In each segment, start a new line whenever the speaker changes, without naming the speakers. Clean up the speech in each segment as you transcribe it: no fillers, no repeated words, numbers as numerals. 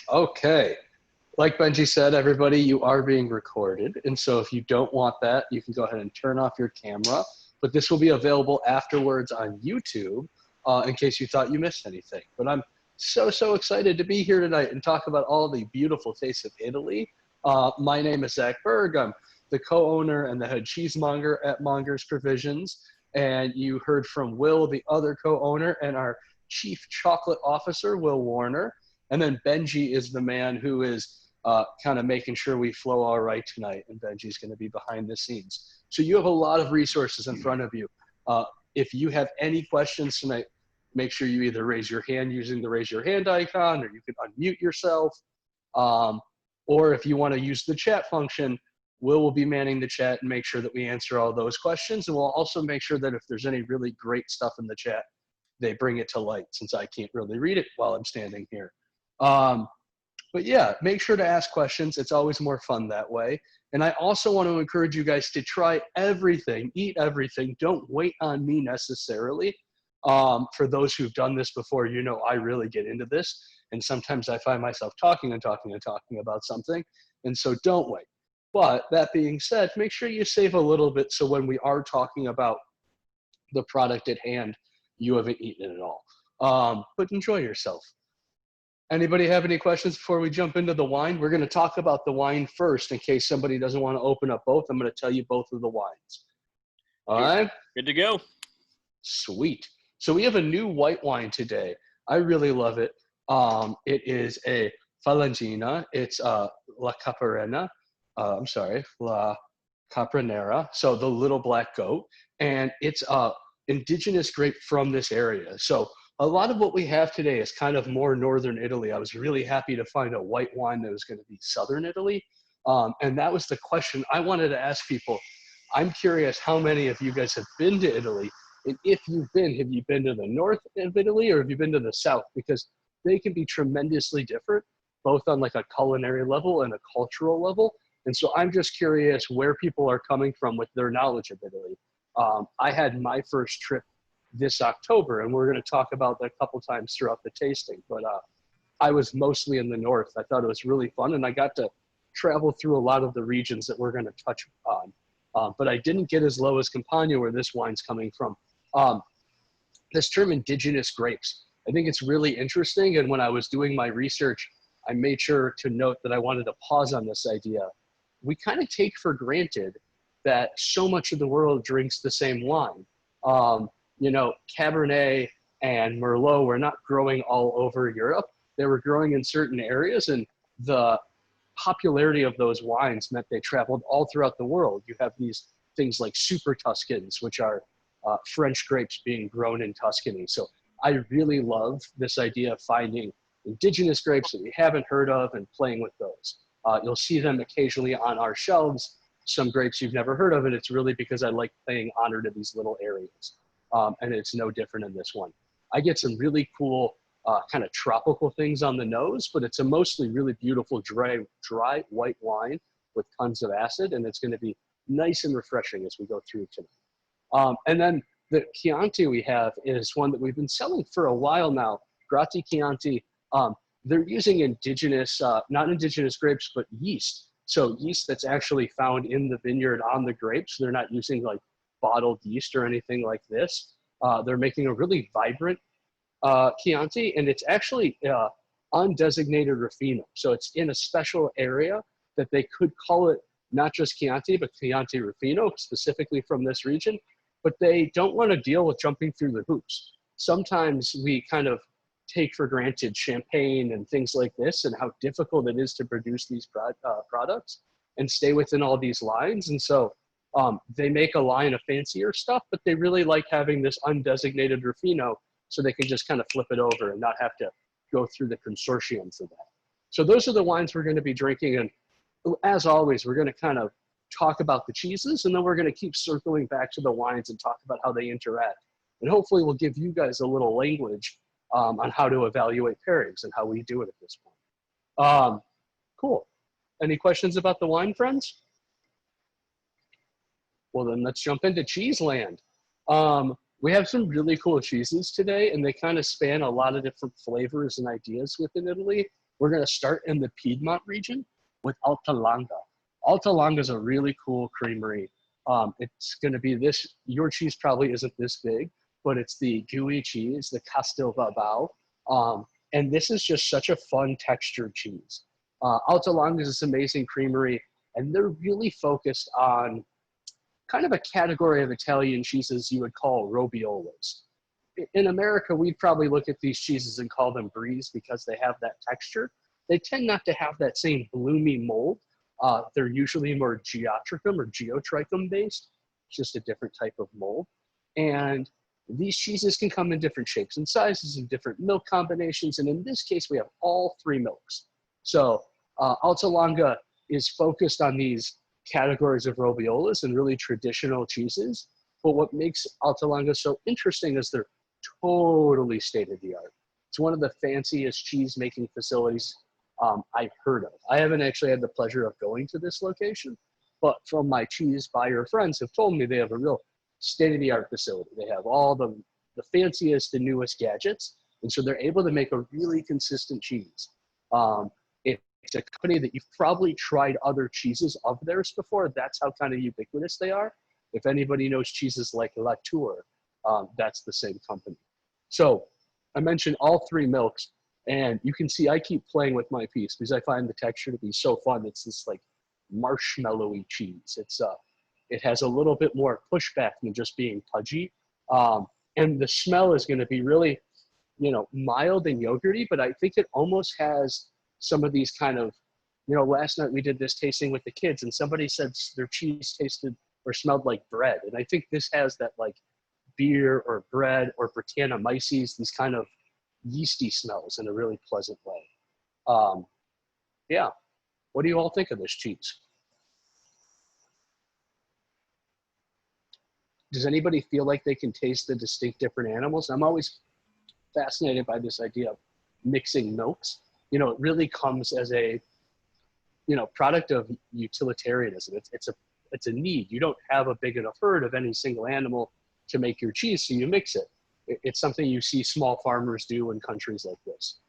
Okay. Like Benji said, everybody, you are being recorded. And so if you don't want that, you can go ahead and turn off your camera. But this will be available afterwards on YouTube in case you thought you missed anything. But I'm so excited to be here tonight and talk about all the beautiful tastes of Italy. My name is Zach Berg. I'm the co-owner and the head cheesemonger at Mongers Provisions. And you heard from Will, the other co-owner, and our chief chocolate officer, Will Warner. And then Benji is the man who is kind of making sure we flow all right tonight. And Benji's going to be behind the scenes. So you have a lot of resources in front of you. If you have any questions tonight, make sure you either raise your hand using the raise your hand icon, or you can unmute yourself. Or if you want to use the chat function, will be manning the chat and make sure that we answer all those questions. And we'll also make sure that if there's any really great stuff in the chat, they bring it to light, since I can't really read it while I'm standing here. But yeah, make sure to ask questions. It's always more fun that way. And I also want to encourage you guys to try everything, eat everything. Don't wait on me necessarily. For those who've done this before, you know I really get into this. And sometimes I find myself talking about something. And so don't wait. But that being said, make sure you save a little bit so when we are talking about the product at hand, you haven't eaten it at all. But enjoy yourself. Anybody have any questions before we jump into the wine? We're going to talk about the wine first in case somebody doesn't want to open up both. I'm going to tell you both of the wines. All right?
Good to go.
Sweet. So we have a new white wine today. I really love it. It is a Falangina. It's La Caparena. La Capranera. So the little black goat. And it's indigenous grape from this area. So a lot of what we have today is kind of more northern Italy. I was really happy to find a white wine that was going to be southern Italy. And that was the question I wanted to ask people. I'm curious how many of you guys have been to Italy? And if you've been, have you been to the north of Italy or have you been to the south? Because they can be tremendously different, both on like a culinary level and a cultural level. And so I'm just curious where people are coming from with their knowledge of Italy. I had my first trip this October, and we're going to talk about that a couple times throughout the tasting. But I was mostly in the north. I thought it was really fun, and I got to travel through a lot of the regions that we're going to touch on. But I didn't get as low as Campania, where this wine's coming from. This term indigenous grapes, I think it's really interesting. And when I was doing my research, I made sure to note that I wanted to pause on this idea. We kind of take for granted that so much of the world drinks the same wine. You know, Cabernet and Merlot were not growing all over Europe. They were growing in certain areas, and the popularity of those wines meant they traveled all throughout the world. You have these things like Super Tuscans, which are French grapes being grown in Tuscany. So I really love this idea of finding indigenous grapes that we haven't heard of and playing with those. You'll see them occasionally on our shelves, some grapes you've never heard of, and it's really because I like paying honor to these little areas. And it's no different in this one. I get some really cool kind of tropical things on the nose, but it's a mostly really beautiful dry white wine with tons of acid, and it's going to be nice and refreshing as we go through tonight. And then the Chianti we have is one that we've been selling for a while now, Grati Chianti. They're using indigenous, not indigenous grapes, but yeast. So yeast that's actually found in the vineyard on the grapes. They're not using like bottled yeast or anything like this. They're making a really vibrant Chianti, and it's actually undesignated Ruffino. So it's in a special area that they could call it not just Chianti, but Chianti Ruffino, specifically from this region. But they don't want to deal with jumping through the hoops. Sometimes we kind of take for granted champagne and things like this and how difficult it is to produce these products and stay within all these lines. And so they make a line of fancier stuff, but they really like having this undesignated Ruffino so they can just kind of flip it over and not have to go through the consortium for that. So those are the wines we're going to be drinking. And as always, we're going to kind of talk about the cheeses, and then we're going to keep circling back to the wines and talk about how they interact. And hopefully we'll give you guys a little language on how to evaluate pairings and how we do it at this point. Cool. Any questions about the wine, friends? Well, then let's jump into cheese land. We have some really cool cheeses today, and they kind of span a lot of different flavors and ideas within Italy. We're going to start in the Piedmont region with Alta Langa. Alta Langa is a really cool creamery. It's going to be this, your cheese probably isn't this big, but it's the gooey cheese, the Castelvabao. And this is just such a fun textured cheese. Alta Langa is this amazing creamery, and they're really focused on kind of a category of Italian cheeses you would call roviolas. In America, we'd probably look at these cheeses and call them bries because they have that texture. They tend not to have that same bloomy mold. They're usually more geotrichum or geotrichum based. It's just a different type of mold. And these cheeses can come in different shapes and sizes and different milk combinations. And in this case, we have all three milks. So Alta Langa is focused on these categories of roviolas and really traditional cheeses. But what makes Alta Langa so interesting is they're totally state-of-the-art. It's one of the fanciest cheese making facilities I've heard of. I haven't actually had the pleasure of going to this location, but from my cheese buyer friends have told me they have a real state-of-the-art facility. They have all the fanciest and newest gadgets, and so they're able to make a really consistent cheese. It's a company that you've probably tried other cheeses of theirs before. That's how kind of ubiquitous they are. If anybody knows cheeses like La Tour, that's the same company. So I mentioned all three milks, and you can see I keep playing with my piece because I find the texture to be so fun. It's this like marshmallowy cheese. It has a little bit more pushback than just being pudgy. And the smell is going to be really, mild and yogurty, but I think it almost has some of these kind of, last night we did this tasting with the kids and somebody said their cheese tasted or smelled like bread. And I think this has that like beer or bread or Brettanomyces, these kind of yeasty smells in a really pleasant way. Yeah. What do you all think of this cheese? Does anybody feel like they can taste the distinct different animals? I'm always fascinated by this idea of mixing milks. It really comes as a, product of utilitarianism. It's a need. You don't have a big enough herd of any single animal to make your cheese, so you mix it. It's something you see small farmers do in countries like this.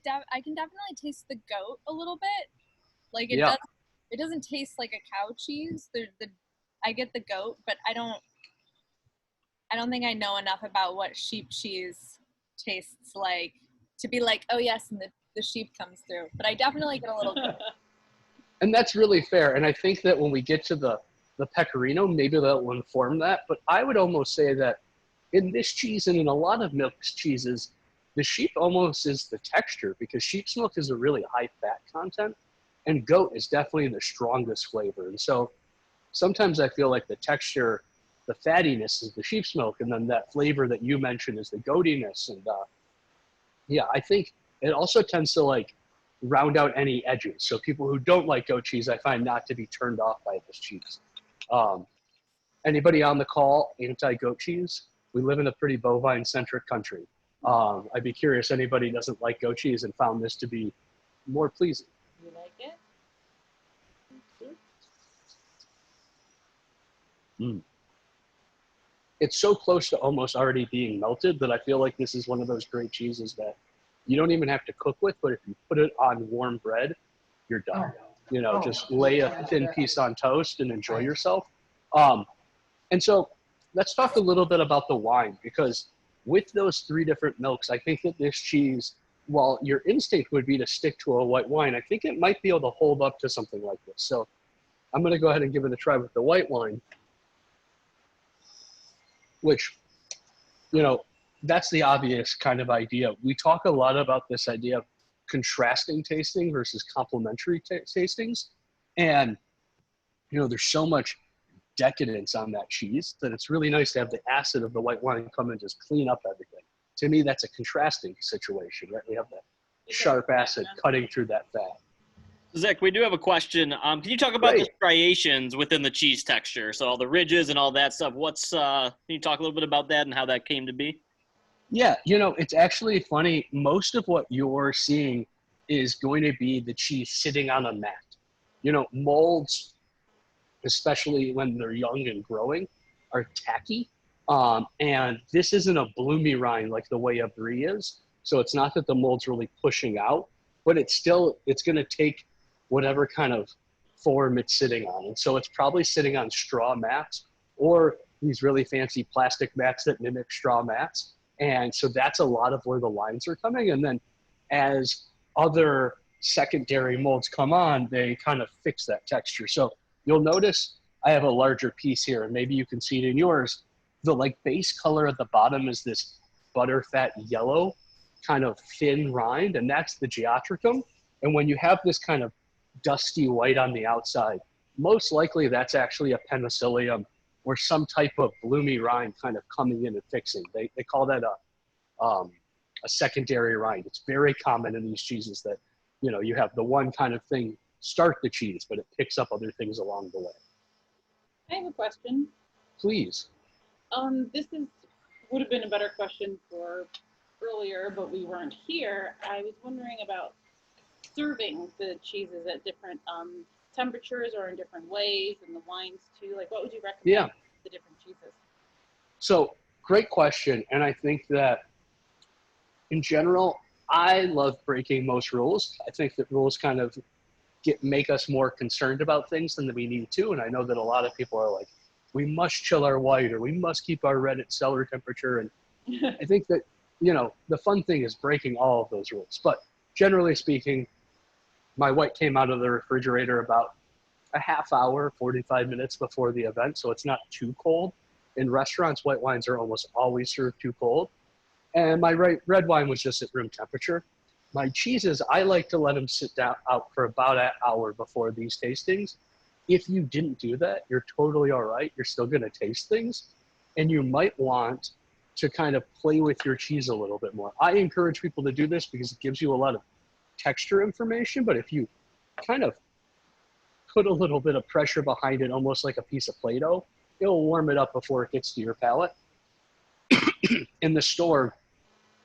I can definitely taste the goat a little bit. Like it doesn't taste like a cow cheese. I get the goat, but I don't think I know enough about what sheep cheese tastes like to be like, oh yes, and the sheep comes through. But I definitely get a little goat.
And that's really fair. And I think that when we get to the Pecorino, maybe that will inform that. But I would almost say that in this cheese and in a lot of milk cheeses, the sheep almost is the texture because sheep's milk is a really high fat content and goat is definitely the strongest flavor. And so sometimes I feel like the texture, the fattiness is the sheep's milk, and then that flavor that you mentioned is the goatiness. And I think it also tends to like round out any edges. So people who don't like goat cheese, I find not to be turned off by this cheese. Anybody on the call anti-goat cheese? We live in a pretty bovine-centric country. I'd be curious, anybody doesn't like goat cheese and found this to be more pleasing.
You like it?
It's so close to almost already being melted that I feel like this is one of those great cheeses that you don't even have to cook with, but if you put it on warm bread, you're done. Just lay a thin piece on toast and enjoy yourself. And so let's talk a little bit about the wine, because with those three different milks, I think that this cheese, while your instinct would be to stick to a white wine, I think it might be able to hold up to something like this. So I'm going to go ahead and give it a try with the white wine, which, that's the obvious kind of idea. We talk a lot about this idea of contrasting tasting versus complementary tastings. And, there's so much decadence on that cheese that it's really nice to have the acid of the white wine come and just clean up everything. To me, that's a contrasting situation, right? We have that sharp acid cutting through that fat.
Zach, we do have a question. Can you talk about the striations within the cheese texture? So all the ridges and all that stuff. Can you talk a little bit about that and how that came to be?
Yeah, it's actually funny. Most of what you're seeing is going to be the cheese sitting on a mat. Molds, especially when they're young and growing, are tacky. And this isn't a bloomy rind like the way a brie is. So it's not that the mold's really pushing out, but it's going to take whatever kind of form it's sitting on. And so it's probably sitting on straw mats or these really fancy plastic mats that mimic straw mats. And so that's a lot of where the lines are coming. And then as other secondary molds come on, they kind of fix that texture. So you'll notice I have a larger piece here, and maybe you can see it in yours. The like base color at the bottom is this butterfat yellow kind of thin rind, and that's the geotricum. And when you have this kind of dusty white on the outside, most likely that's actually a penicillium or some type of bloomy rind kind of coming in and fixing. They call that a secondary rind. It's very common in these cheeses that, you know, you have the one kind of thing start the cheese, but it picks up other things along the way.
I have a question.
Please.
Would have been a better question for earlier, but we weren't here. I was wondering about serving the cheeses at different temperatures or in different ways, and the wines too. Like, what would you recommend for the different cheeses?
So, great question. And I think that in general, I love breaking most rules. I think that rules kind of make us more concerned about things than we need to. And I know that a lot of people are like, we must chill our white, or we must keep our red at cellar temperature. And I think that, you know, the fun thing is breaking all of those rules. But generally speaking, my white came out of the refrigerator about a half hour, 45 minutes before the event. So it's not too cold. In restaurants, white wines are almost always served too cold. And my red wine was just at room temperature. My cheeses, I like to let them sit out for about an hour before these tastings. If you didn't do that, you're totally all right. You're still going to taste things. And you might want to kind of play with your cheese a little bit more. I encourage people to do this because it gives you a lot of texture information. But if you kind of put a little bit of pressure behind it, almost like a piece of Play-Doh, it'll warm it up before it gets to your palate. In the store,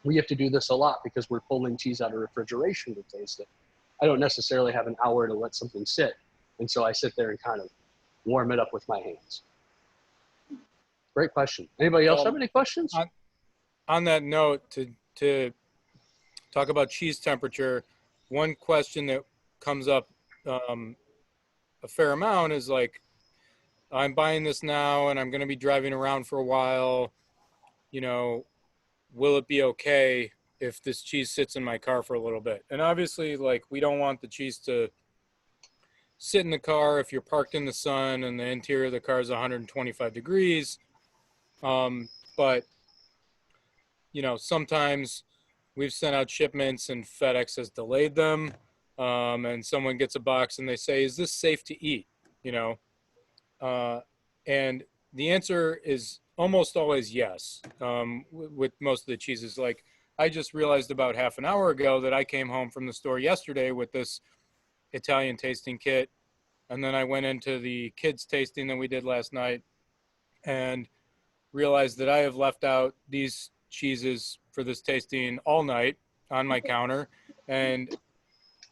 we have to do this a lot because we're pulling cheese out of refrigeration to taste it. I don't necessarily have an hour to let something sit. And so I sit there and kind of warm it up with my hands. Great question. Anybody else have any questions?
On that note, to talk about cheese temperature, one question that comes up a fair amount is like, I'm buying this now and I'm going to be driving around for a while. You know, will it be okay if this cheese sits in my car for a little bit? And obviously, like, we don't want the cheese to sit in the car if you're parked in the sun and the interior of the car is 125 degrees. But, you know, sometimes we've sent out shipments and FedEx has delayed them. And someone gets a box and they say, is this safe to eat? You know, and the answer is almost always yes. With most of the cheeses, like I just realized about half an hour ago that I came home from the store yesterday with this Italian tasting kit. And then I went into the kids tasting that we did last night and realized that I have left out these cheeses for this tasting all night on my counter. And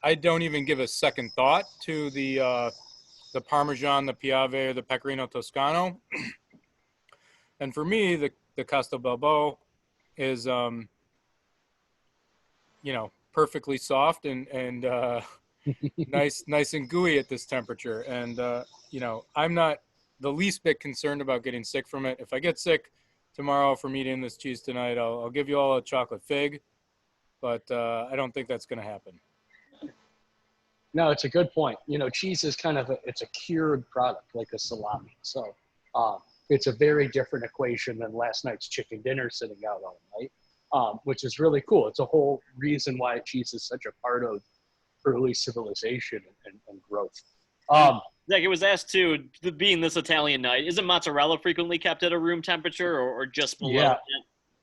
I don't even give a second thought to the Parmesan, the Piave, or the Pecorino Toscano. And for me, the Castelbelbo is, you know, perfectly soft and nice and gooey at this temperature. And, you know, I'm not the least bit concerned about getting sick from it. If I get sick tomorrow from eating this cheese tonight, I'll give you all a chocolate fig, but I don't think that's going to happen.
No, it's a good point. You know, cheese is kind of it's a cured product like a salami. So it's a very different equation than last night's chicken dinner sitting out all night, which is really cool. It's a whole reason why cheese is such a part of early civilization and growth.
Zach, it was asked too, being this Italian night, isn't mozzarella frequently kept at a room temperature or just below?
Yeah.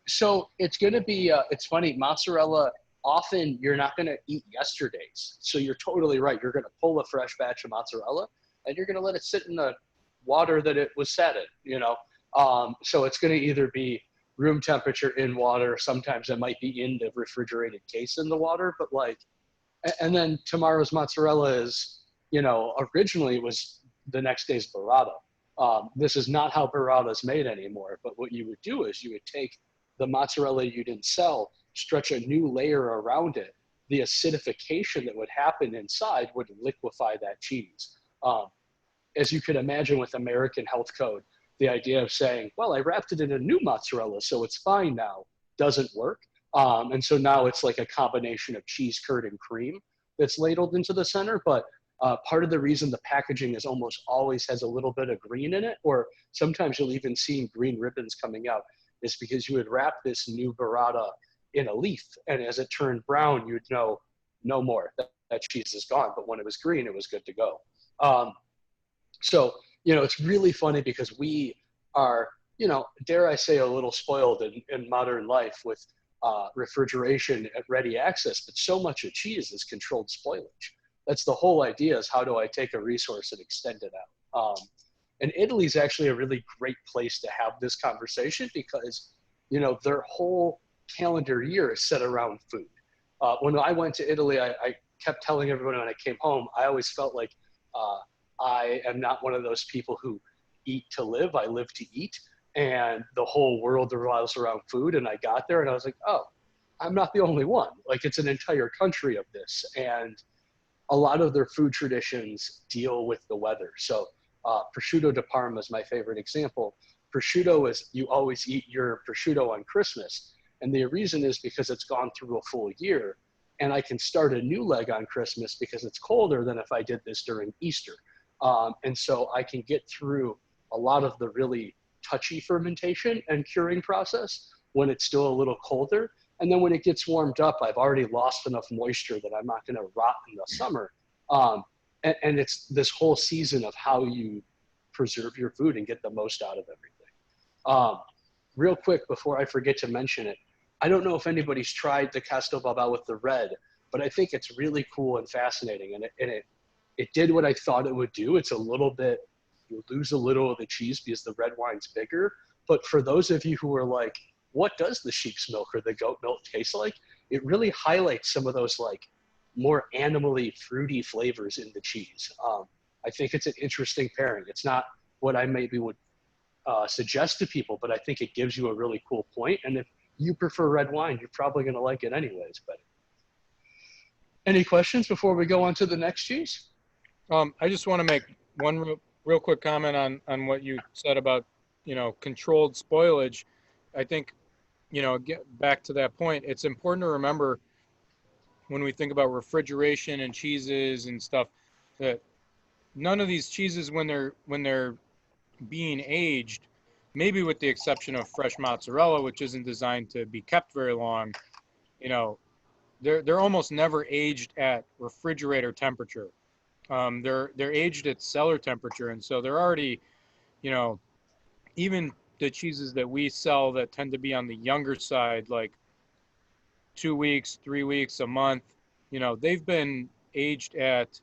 So it's going to be, it's funny, mozzarella, often you're not going to eat yesterday's. So you're totally right. You're going to pull a fresh batch of mozzarella and you're going to let it sit in the water that it was set in, you know? So it's going to either be room temperature in water. Sometimes it might be in the refrigerated case in the water, but like, and then tomorrow's mozzarella is, you know, originally it was the next day's burrata. This is not how burrata is made anymore. But what you would do is you would take the mozzarella you didn't sell, stretch a new layer around it, the acidification that would happen inside would liquefy that cheese. As you can imagine with American health code, the idea of saying, well, I wrapped it in a new mozzarella, so it's fine now, doesn't work. And so now it's like a combination of cheese, curd, and cream that's ladled into the center. But part of the reason the packaging is almost always has a little bit of green in it, or sometimes you'll even see green ribbons coming out, is because you would wrap this new burrata in a leaf, and as it turned brown, you'd know no more. That cheese is gone, but when it was green, it was good to go. So, it's really funny because we are, dare I say, a little spoiled in modern life with refrigeration at ready access, but so much of cheese is controlled spoilage. That's the whole idea, is how do I take a resource and extend it out? And Italy is actually a really great place to have this conversation because, their whole calendar year is set around food. When I went to Italy, I kept telling everyone when I came home, I always felt like I am not one of those people who eat to live. I live to eat. And the whole world revolves around food. And I got there and I was like, oh, I'm not the only one. Like, it's an entire country of this. And a lot of their food traditions deal with the weather. So Prosciutto De Parma is my favorite example. Prosciutto is, you always eat your prosciutto on Christmas. And the reason is because it's gone through a full year. And I can start a new leg on Christmas because it's colder than if I did this during Easter. And so I can get through a lot of the really touchy fermentation and curing process when it's still a little colder. And then when it gets warmed up, I've already lost enough moisture that I'm not going to rot in the summer. And it's this whole season of how you preserve your food and get the most out of everything. Real quick, before I forget to mention it, I don't know if anybody's tried the Castelbabà with the red, but I think it's really cool and fascinating. And it did what I thought it would do. It's a little bit, you lose a little of the cheese because the red wine's bigger. But for those of you who are like, what does the sheep's milk or the goat milk taste like? It really highlights some of those like more animally fruity flavors in the cheese. I think it's an interesting pairing. It's not what I maybe would suggest to people, but I think it gives you a really cool point. And if you prefer red wine, you're probably going to like it anyways. But any questions before we go on to the next cheese?
I just want to make one real quick comment on what you said about, controlled spoilage. I think, get back to that point, it's important to remember when we think about refrigeration and cheeses and stuff, that none of these cheeses, when they're being aged, maybe with the exception of fresh mozzarella, which isn't designed to be kept very long, they're almost never aged at refrigerator temperature. They're aged at cellar temperature, and so they're already, even the cheeses that we sell that tend to be on the younger side, like 2 weeks, 3 weeks, a month, they've been aged at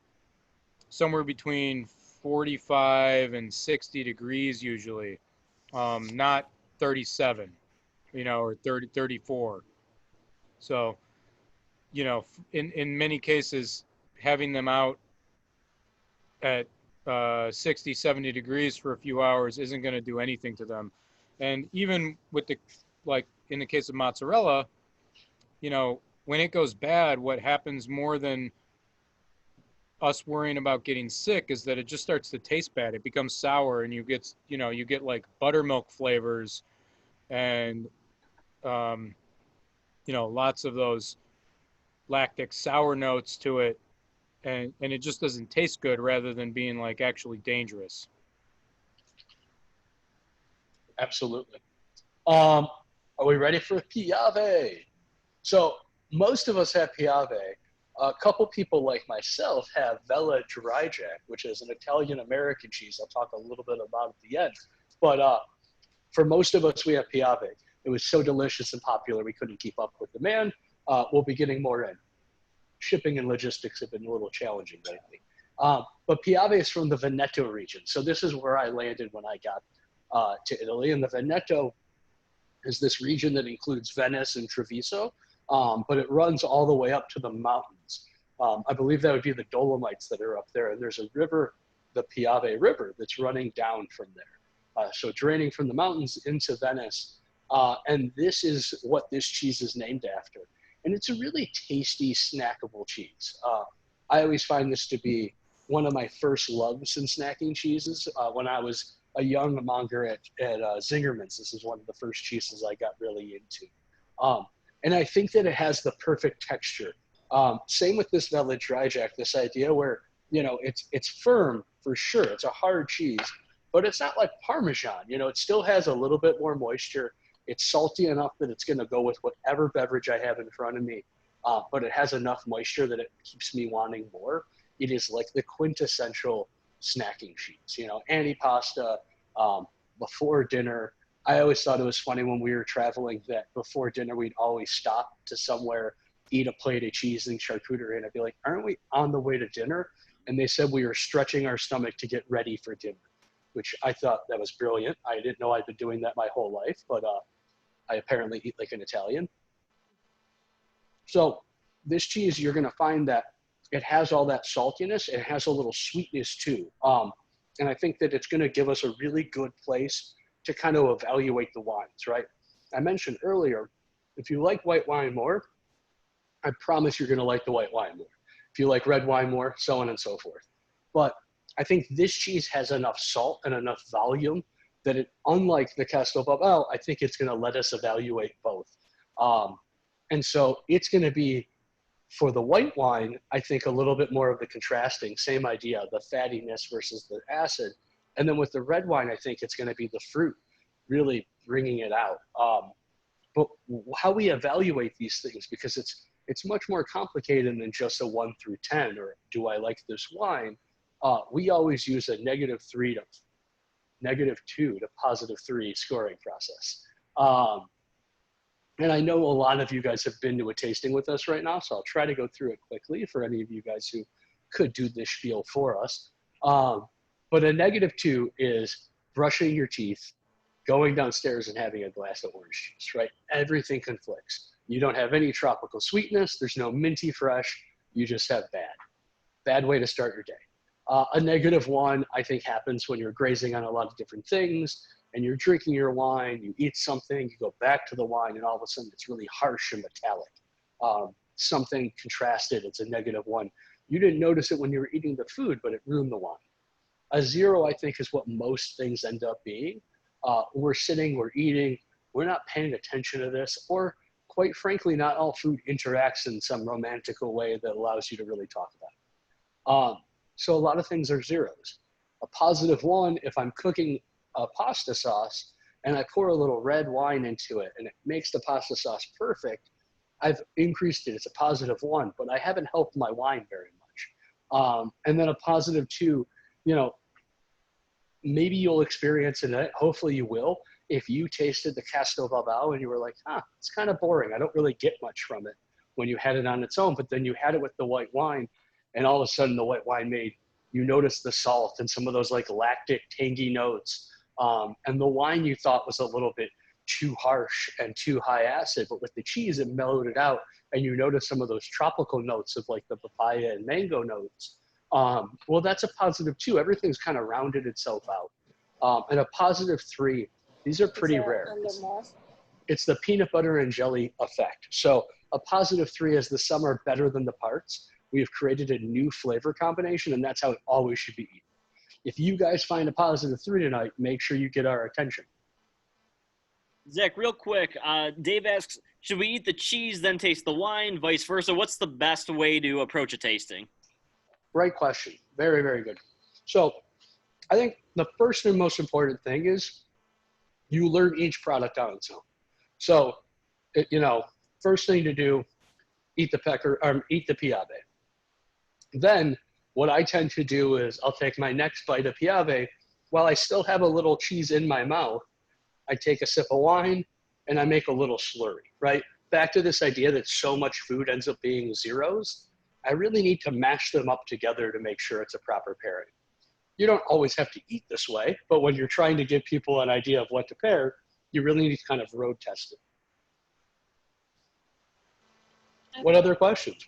somewhere between 45 and 60 degrees usually, not 37, or 30, 34. So, in many cases, having them out at 60, 70 degrees for a few hours isn't going to do anything to them. And even with like in the case of mozzarella, when it goes bad, what happens more than us worrying about getting sick is that it just starts to taste bad. It becomes sour, and you get like buttermilk flavors and, lots of those lactic sour notes to it. And it just doesn't taste good rather than being like actually dangerous.
Absolutely. Are we ready for Piave? So most of us have Piave. A couple people like myself have Vella Dry Jack, which is an Italian-American cheese. I'll talk a little bit about at the end. But for most of us, we have Piave. It was so delicious and popular, we couldn't keep up with demand. We'll be getting more in. Shipping and logistics have been a little challenging lately. But Piave is from the Veneto region. So this is where I landed when I got to Italy. And the Veneto is this region that includes Venice and Treviso, but it runs all the way up to the mountains. I believe that would be the Dolomites that are up there. And there's a river, the Piave River, that's running down from there. So draining from the mountains into Venice And this is what this cheese is named after. And it's a really tasty, snackable cheese. I always find this to be one of my first loves in snacking cheeses. When I was a young monger at Zingerman's, this is one of the first cheeses I got really into. And I think that it has the perfect texture. Same with this Velvet Dry Jack, this idea where, you know, it's firm for sure. It's a hard cheese, but it's not like Parmesan. You know, it still has a little bit more moisture. It's salty enough that it's going to go with whatever beverage I have in front of me, but it has enough moisture that it keeps me wanting more. It is like the quintessential snacking cheese, you know, antipasta, before dinner. I always thought it was funny when we were traveling that before dinner, we'd always stop to somewhere, eat a plate of cheese and charcuterie. And I'd be like, aren't we on the way to dinner? And they said we were stretching our stomach to get ready for dinner, which I thought that was brilliant. I didn't know I'd been doing that my whole life, but I apparently eat like an Italian. So this cheese, you're going to find that it has all that saltiness. It has a little sweetness too. And I think that it's going to give us a really good place to kind of evaluate the wines, right? I mentioned earlier, if you like white wine more, I promise you're going to like the white wine more. If you like red wine more, so on and so forth. But I think this cheese has enough salt and enough volume that it, unlike the Castelbabel, I think it's going to let us evaluate both. And so it's going to be, for the white wine, I think a little bit more of the contrasting, same idea, the fattiness versus the acid. And then with the red wine, I think it's going to be the fruit really bringing it out. But how we evaluate these things, because it's much more complicated than just a 1 through 10, or do I like this wine? We always use a -3 to -2 to +3 scoring process. And I know a lot of you guys have been to a tasting with us right now, so I'll try to go through it quickly for any of you guys who could do this spiel for us. But a -2 is brushing your teeth, going downstairs and having a glass of orange juice, right? Everything conflicts. You don't have any tropical sweetness. There's no minty fresh. You just have bad way to start your day. A -1, I think, happens when you're grazing on a lot of different things and you're drinking your wine, you eat something, you go back to the wine, and all of a sudden it's really harsh and metallic. Something contrasted, it's a -1. You didn't notice it when you were eating the food, but it ruined the wine. A 0, I think, is what most things end up being. We're sitting, we're eating, we're not paying attention to this, or quite frankly, not all food interacts in some romantical way that allows you to really talk about it. So a lot of things are 0s. A +1, if I'm cooking a pasta sauce and I pour a little red wine into it and it makes the pasta sauce perfect, I've increased it. It's a +1, but I haven't helped my wine very much. And then a +2, you know, maybe you'll experience it. Hopefully you will. If you tasted the Castelbabel and you were like, it's kind of boring. I don't really get much from it when you had it on its own, but then you had it with the white wine and all of a sudden the white wine made you notice the salt and some of those like lactic tangy notes. And the wine you thought was a little bit too harsh and too high acid, but with the cheese, it mellowed it out. And you notice some of those tropical notes of like the papaya and mango notes. Well, that's a +2. Everything's kind of rounded itself out. And a +3, these are pretty rare. It's the peanut butter and jelly effect. So a +3 is the sum are better than the parts. We have created a new flavor combination, and that's how it always should be eaten. If you guys find a +3 tonight, make sure you get our attention.
Zach, real quick, Dave asks, should we eat the cheese, then taste the wine, vice versa? What's the best way to approach a tasting?
Great question. Very, very good. So I think the first and most important thing is you learn each product on its own. So, first thing to do, eat the Piave. Then what I tend to do is I'll take my next bite of Piave. While I still have a little cheese in my mouth, I take a sip of wine and I make a little slurry, right? Back to this idea that so much food ends up being 0s. I really need to mash them up together to make sure it's a proper pairing. You don't always have to eat this way, but when you're trying to give people an idea of what to pair, you really need to kind of road test it. What other questions?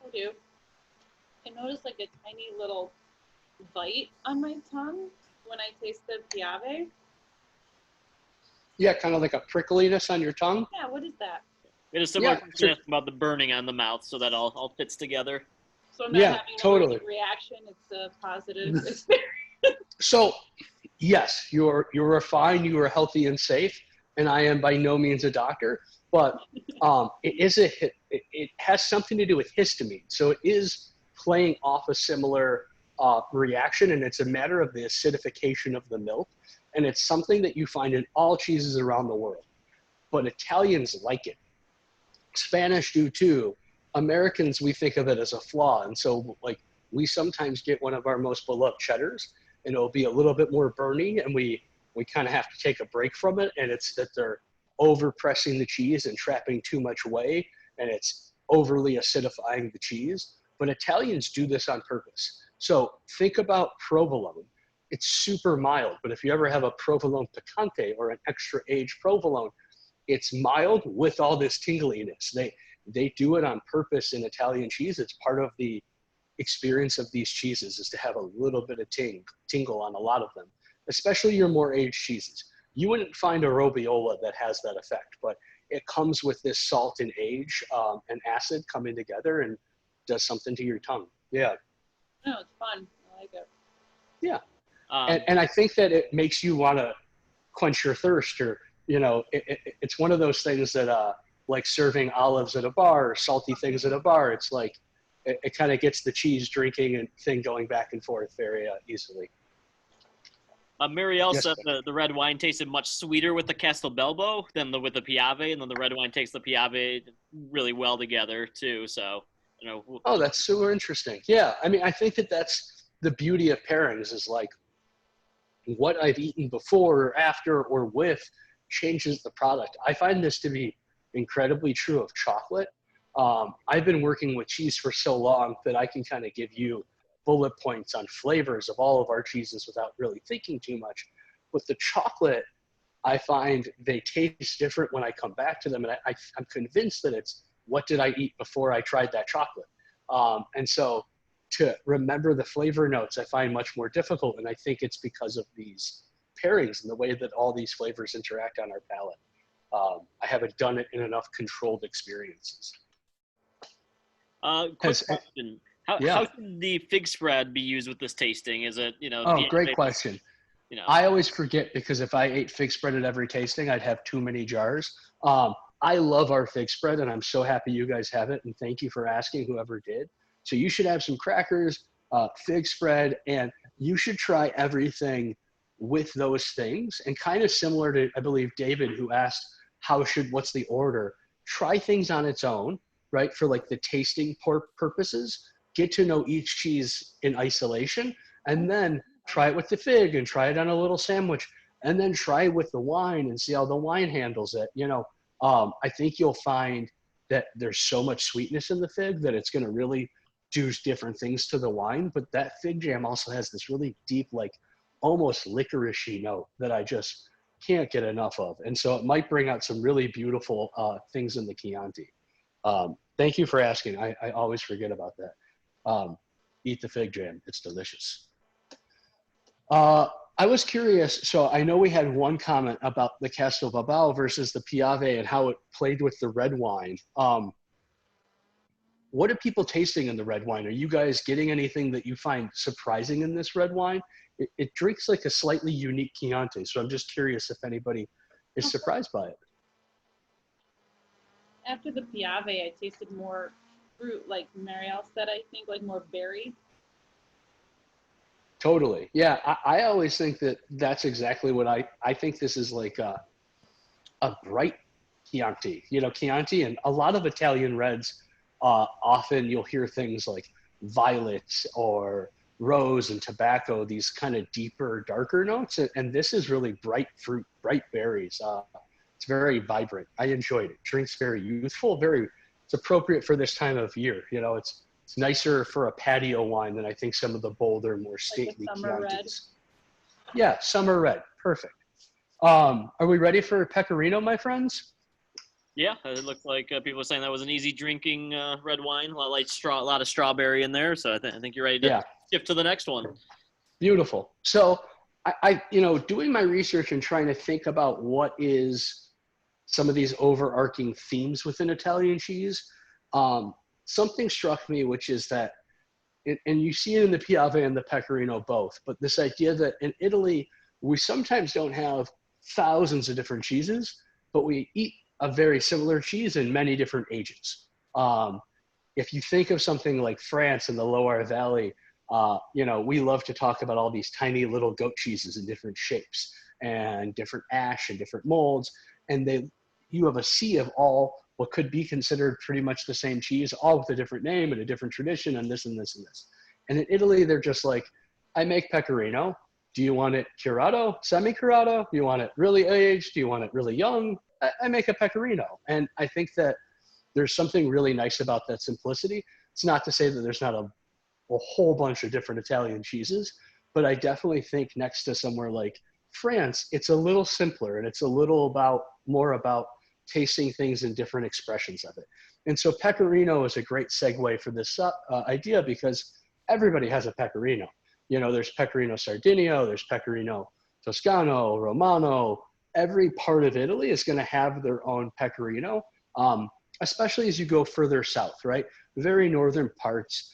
I do. I noticed like a tiny little bite on my tongue when I taste the Piave.
Yeah, kind of like a prickliness on your tongue.
Yeah, what is that?
It is similar
Yeah,
to about the burning on the mouth, so that all fits together.
So I'm not
Yeah,
having an
totally.
allergic reaction. It's a positive experience.
So, yes, you're fine. You are healthy and safe, and I am by no means a doctor, but it has something to do with histamine. So it is playing off a similar reaction, and it's a matter of the acidification of the milk, and it's something that you find in all cheeses around the world. But Italians like it. Spanish do too. Americans, we think of it as a flaw, and so like we sometimes get one of our most beloved cheddars, and it'll be a little bit more burny, and we kind of have to take a break from it, and it's that they're over pressing the cheese and trapping too much whey, and it's overly acidifying the cheese. But Italians do this on purpose. So think about provolone. It's super mild, but if you ever have a provolone picante or an extra aged provolone, it's mild with all this tingliness. They do it on purpose in Italian cheese. It's part of the experience of these cheeses is to have a little bit of tingle on a lot of them, especially your more aged cheeses. You wouldn't find a Robiola that has that effect, but it comes with this salt and age and acid coming together and does something to your tongue. Yeah.
No, it's fun. I like it.
Yeah. And I think that it makes you want to quench your thirst, or, it's one of those things that like serving olives at a bar or salty things at a bar. It's like, it kind of gets the cheese drinking and thing going back and forth very easily.
Marielle
Yes,
said the red wine tasted much sweeter with the Castelbelbo than with the Piave, and then the red wine takes the Piave really well together too. So,
Oh, that's super interesting. Yeah, I mean, I think that's the beauty of pairings is like what I've eaten before or after or with changes the product. I find this to be incredibly true of chocolate. I've been working with cheese for so long that I can kind of give you bullet points on flavors of all of our cheeses without really thinking too much. With the chocolate, I find they taste different when I come back to them, and I'm convinced that it's what did I eat before I tried that chocolate. And so to remember the flavor notes, I find much more difficult, and I think it's because of these pairings and the way that all these flavors interact on our palate. I haven't done it in enough controlled experiences.
Quick question. How should the fig spread be used with this tasting? Is it,
Oh, great question.
You know,
I always forget because if I ate fig spread at every tasting, I'd have too many jars. I love our fig spread, and I'm so happy you guys have it. And thank you for asking, whoever did. So you should have some crackers, fig spread, and you should try everything with those things. And kind of similar to, I believe, David, who asked, what's the order? Try things on its own, right? For like the tasting purposes, get to know each cheese in isolation, and then try it with the fig and try it on a little sandwich, and then try it with the wine and see how the wine handles it. I think you'll find that there's so much sweetness in the fig that it's going to really do different things to the wine. But that fig jam also has this really deep, like almost licoricey note that I just can't get enough of. And so it might bring out some really beautiful things in the Chianti. Thank you for asking. I always forget about that. Eat the fig jam. It's delicious. I was curious. So I know we had one comment about the Castelbelbo versus the Piave and how it played with the red wine. What are people tasting in the red wine? Are you guys getting anything that you find surprising in this red wine? It drinks like a slightly unique Chianti. So I'm just curious if anybody is surprised by it.
After the Piave, I tasted more fruit, like Marielle said, I think, like more berry.
Totally. Yeah, I always think that's exactly what I think this is like a bright Chianti. Chianti and a lot of Italian reds, often you'll hear things like violets or rose and tobacco, these kind of deeper, darker notes. And this is really bright fruit, bright berries. It's very vibrant. I enjoyed it. Drinks very youthful, it's appropriate for this time of year. It's nicer for a patio wine than I think some of the bolder, more stately
like summer
Chiantis.
red.
Yeah, summer red. Perfect. Are we ready for Pecorino, my friends?
yeah, it looked like people were saying that was an easy drinking red wine. A lot of strawberry in there. So I think you're ready to shift to the next one.
Beautiful. So doing my research and trying to think about what is some of these overarching themes within Italian cheese, something struck me, which is that, and you see it in the Piave and the Pecorino both, but this idea that in Italy, we sometimes don't have thousands of different cheeses, but we eat a very similar cheese in many different ages. If you think of something like France and the Loire Valley, we love to talk about all these tiny little goat cheeses in different shapes and different ash and different molds. And you have a sea of all what could be considered pretty much the same cheese, all with a different name and a different tradition and this and this and this. And in Italy, they're just like, I make Pecorino. Do you want it curato, semi-curato? Do you want it really aged? Do you want it really young? I make a Pecorino. And I think that there's something really nice about that simplicity. It's not to say that there's not a whole bunch of different Italian cheeses, but I definitely think next to somewhere like France, it's a little simpler and it's a little more about tasting things in different expressions of it. And so Pecorino is a great segue for this idea, because everybody has a Pecorino. There's Pecorino Sardigno, there's Pecorino Toscano, Romano. Every part of Italy is going to have their own Pecorino, especially as you go further south, right? Very northern parts,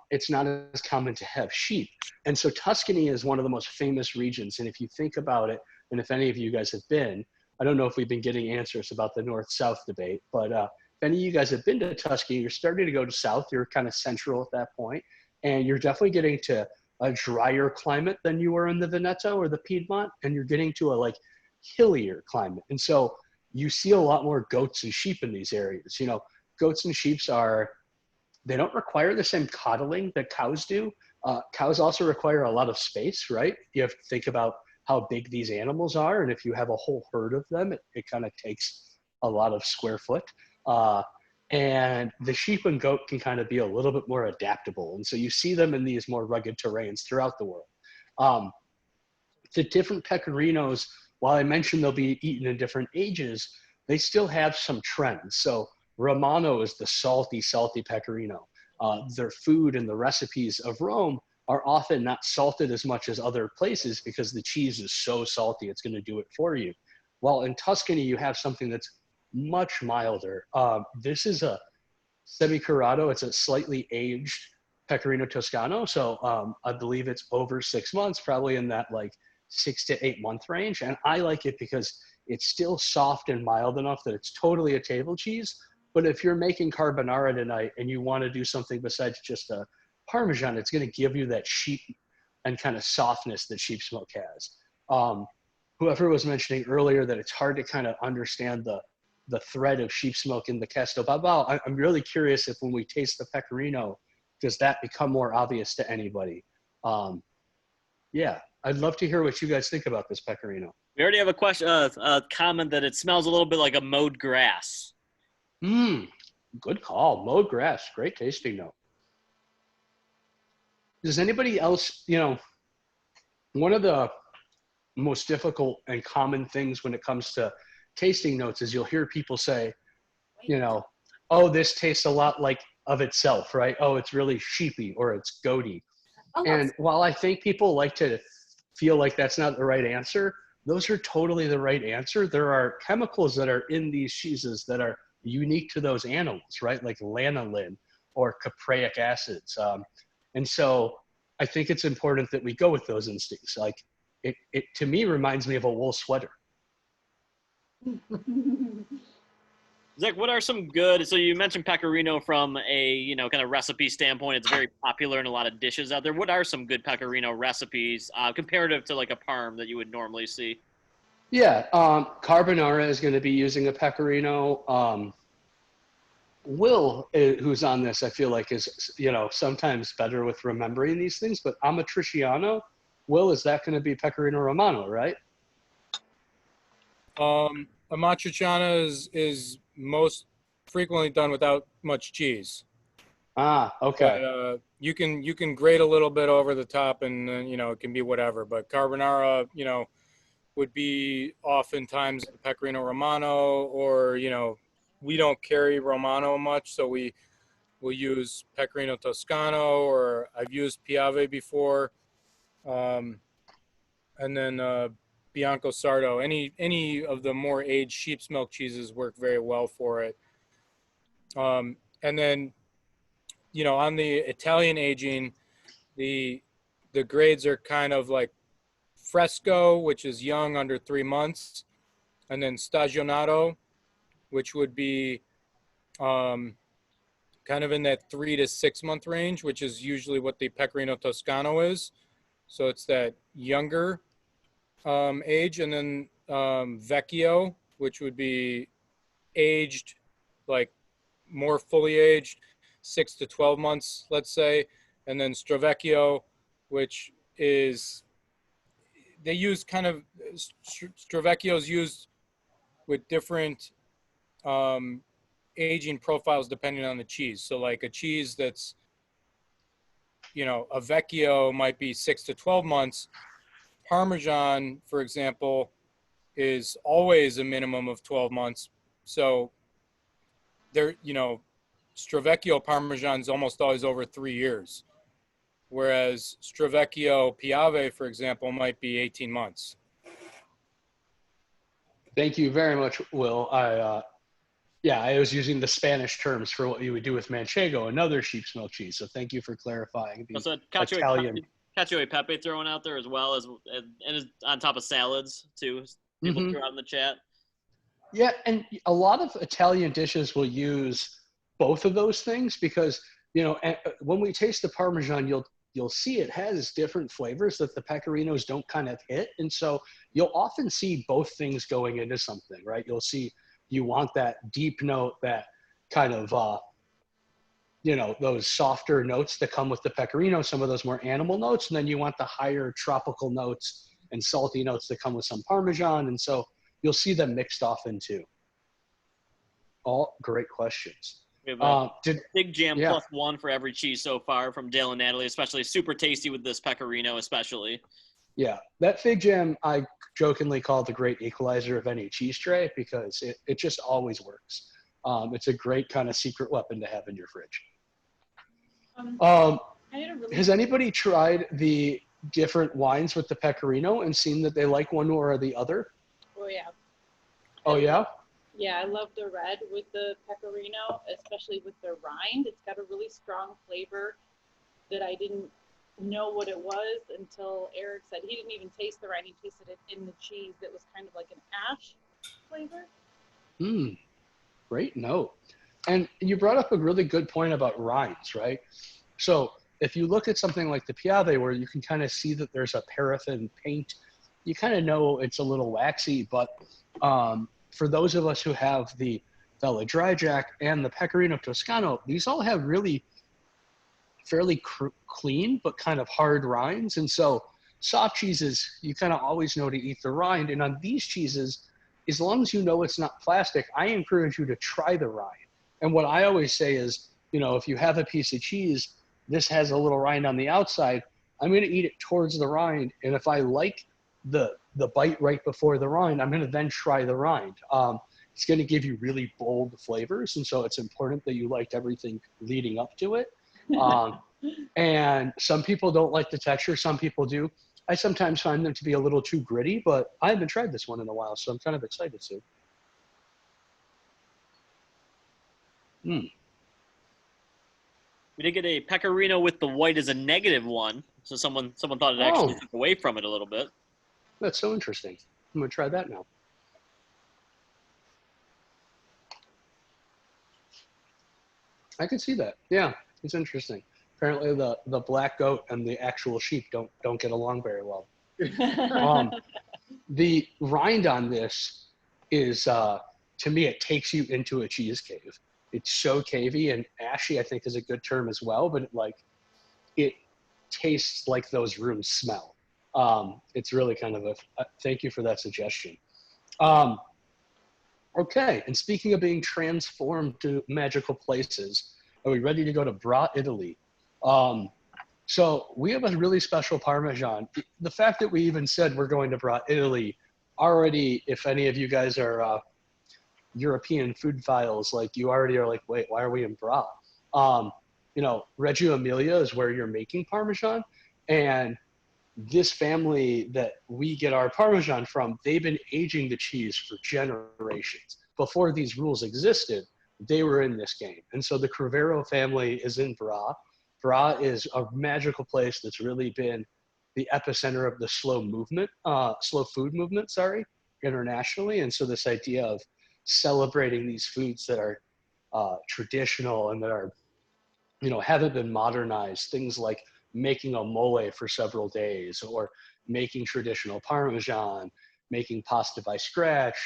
it's not as common to have sheep. And so Tuscany is one of the most famous regions. And if you think about it, and if any of you guys have been, I don't know if we've been getting answers about the north-south debate, but if any of you guys have been to Tuscany, you're starting to go to south, you're kind of central at that point, and you're definitely getting to a drier climate than you were in the Veneto or the Piedmont, and you're getting to a hillier climate. And so you see a lot more goats and sheep in these areas. Goats and sheep they don't require the same coddling that cows do. Cows also require a lot of space, right? You have to think about how big these animals are. And if you have a whole herd of them, it kind of takes a lot of square foot. And the sheep and goat can kind of be a little bit more adaptable. And so you see them in these more rugged terrains throughout the world. The different Pecorinos, while I mentioned they'll be eaten in different ages, they still have some trends. So Romano is the salty Pecorino. Their food and the recipes of Rome are often not salted as much as other places because the cheese is so salty, it's going to do it for you. While in Tuscany, you have something that's much milder. This is a semi-curato. It's a slightly aged Pecorino Toscano. So I believe it's over 6 months, probably in that 6 to 8 month range. And I like it because it's still soft and mild enough that it's totally a table cheese. But if you're making carbonara tonight and you want to do something besides just a Parmesan, it's going to give you that sheep and kind of softness that sheep smoke has. Whoever was mentioning earlier that it's hard to kind of understand the thread of sheep smoke in the Questo Babao, I'm really curious if when we taste the Pecorino, does that become more obvious to anybody? Yeah, I'd love to hear what you guys think about this Pecorino.
We already have a question, a comment that it smells a little bit like a mowed grass.
Good call. Mowed grass. Great tasting note. Does anybody else, one of the most difficult and common things when it comes to tasting notes is you'll hear people say, oh, this tastes a lot like of itself, right? Oh, it's really sheepy or it's goaty. And while I think people like to feel like that's not the right answer, those are totally the right answer. There are chemicals that are in these cheeses that are unique to those animals, right? Like lanolin or capraic acids. And so I think it's important that we go with those instincts. It to me reminds me of a wool sweater.
Zach, what are some good, so you mentioned Pecorino from a, kind of recipe standpoint. It's very popular in a lot of dishes out there. What are some good Pecorino recipes comparative to a Parm that you would normally see?
Yeah, carbonara is going to be using a Pecorino. Will, who's on this, I feel like is, sometimes better with remembering these things, but Amatriciano, Will, is that going to be Pecorino Romano, right?
Amatriciana is most frequently done without much cheese.
Okay.
But, you can grate a little bit over the top and, it can be whatever, but carbonara, would be oftentimes Pecorino Romano, or, we don't carry Romano much, so we'll use Pecorino Toscano, or I've used Piave before. and then Bianco Sardo. Any of the more aged sheep's milk cheeses work very well for it. And then, you know, on the Italian aging, the grades are kind of like Fresco, which is young, under 3 months, and then Stagionato, which would be kind of in that 3 to 6 month range, which is usually what the Pecorino Toscano is. So it's that younger age. And then Vecchio, which would be aged, like more fully aged, 6 to 12 months, let's say. And then Stravecchio, which is, they use kind of, Stravecchio's used with different aging profiles depending on the cheese. So like a cheese that's, you know, a Vecchio might be 6 to 12 months. Parmesan, for example, is always a minimum of 12 months. So there, you know, Stravecchio Parmesan is almost always over 3 years. Whereas Stravecchio Piave, for example, might be 18 months.
Thank you very much, Will. I was using the Spanish terms for what you would do with Manchego, another sheep's milk cheese. So thank you for clarifying the
So
Italian.
Cacio e pepe thrown out there as well, as and is on top of salads too. People threw out in the chat.
Yeah, and a lot of Italian dishes will use both of those things because, you know, when we taste the Parmesan, you'll see it has different flavors that the Pecorinos don't kind of hit. And so you'll often see both things going into something, right? You'll see you want that deep note, that kind of, you know, those softer notes that come with the Pecorino, some of those more animal notes. And then you want the higher tropical notes and salty notes that come with some Parmesan. And so you'll see them mixed often too. All great questions.
We have a Big Jam +1 for every cheese so far from Dale and Natalie, especially super tasty with this Pecorino, especially.
Yeah, that Fig Jam I jokingly call the great equalizer of any cheese tray because it just always works. It's a great kind of secret weapon to have in your fridge. Has anybody tried the different wines with the Pecorino and seen that they like one or the other?
Oh, yeah.
Oh, yeah?
Yeah, I love the red with the Pecorino, especially with the rind. It's got a really strong flavor that I didn't know what it was until Eric said he didn't even taste the rind. He tasted it in the cheese that was kind of like an ash flavor.
Great note. And you brought up a really good point about rinds, right? So if you look at something like the Piave where you can kind of see that there's a paraffin paint, you kind of know it's a little waxy, but for those of us who have the Bella Dry Jack and the Pecorino Toscano, these all have really fairly clean but kind of hard rinds. And so soft cheeses, you kind of always know to eat the rind. And on these cheeses, as long as you know it's not plastic, I encourage you to try the rind. And what I always say is, you know, if you have a piece of cheese, this has a little rind on the outside, I'm going to eat it towards the rind. And if I like the bite right before the rind, I'm going to then try the rind. It's going to give you really bold flavors. And so it's important that you liked everything leading up to it. And some people don't like the texture. Some people do. I sometimes find them to be a little too gritty, but I haven't tried this one in a while, so I'm kind of excited to.
We did get a Pecorino with the white as a -1, so someone thought it actually took away from it a little bit.
That's so interesting. I'm going to try that now. I can see that. Yeah, it's interesting. Apparently the black goat and the actual sheep don't get along very well. The rind on this is, to me, it takes you into a cheese cave. It's so cavey, and ashy, I think, is a good term as well, but it tastes like those rooms smell. It's really kind of thank you for that suggestion. Okay, and speaking of being transformed to magical places, are we ready to go to Bra, Italy? So we have a really special Parmesan. The fact that we even said we're going to Bra, Italy, already, if any of you guys are European food files, like you already are like, wait, why are we in Bra? You know, Reggio Emilia is where you're making Parmesan, and this family that we get our Parmesan from, they've been aging the cheese for generations. Before these rules existed, they were in this game. And so the Crevero family is in Bra. Bra is a magical place that's really been the epicenter of the slow food movement, internationally. And so this idea of celebrating these foods that are traditional and that are, haven't been modernized, things like making a mole for several days, or making traditional Parmesan, making pasta by scratch,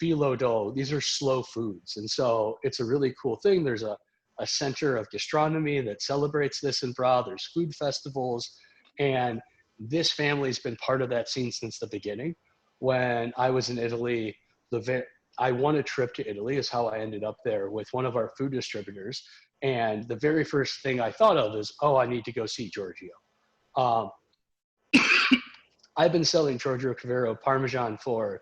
phyllo dough. These are slow foods. And so it's a really cool thing. There's a center of gastronomy that celebrates this in Bra. There's food festivals. And this family's been part of that scene since the beginning. When I was in Italy, I won a trip to Italy, is how I ended up there, with one of our food distributors. And the very first thing I thought of is, I need to go see Giorgio. I've been selling Giorgio Crevero Parmesan for,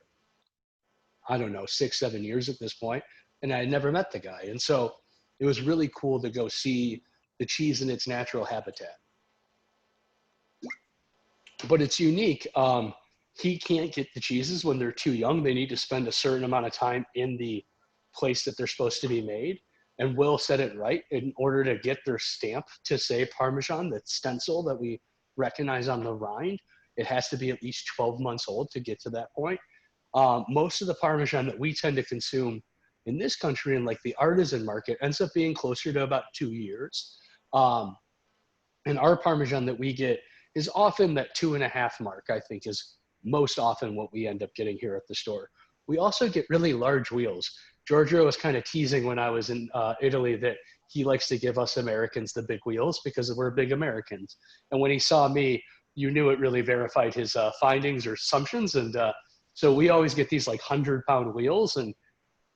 I don't know, 6-7 years at this point, and I had never met the guy. And so it was really cool to go see the cheese in its natural habitat. But it's unique. He can't get the cheeses when they're too young. They need to spend a certain amount of time in the place that they're supposed to be made. And we'll set it right in order to get their stamp to say Parmesan, that stencil that we recognize on the rind. It has to be at least 12 months old to get to that point. Most of the Parmesan that we tend to consume in this country, in like the artisan market, ends up being closer to about 2 years. And our Parmesan that we get is often that 2.5 mark, I think, is most often what we end up getting here at the store. We also get really large wheels. Giorgio was kind of teasing when I was in Italy that he likes to give us Americans the big wheels because we're big Americans. And when he saw me, you knew it really verified his findings or assumptions. And so we always get these like 100-pound wheels. And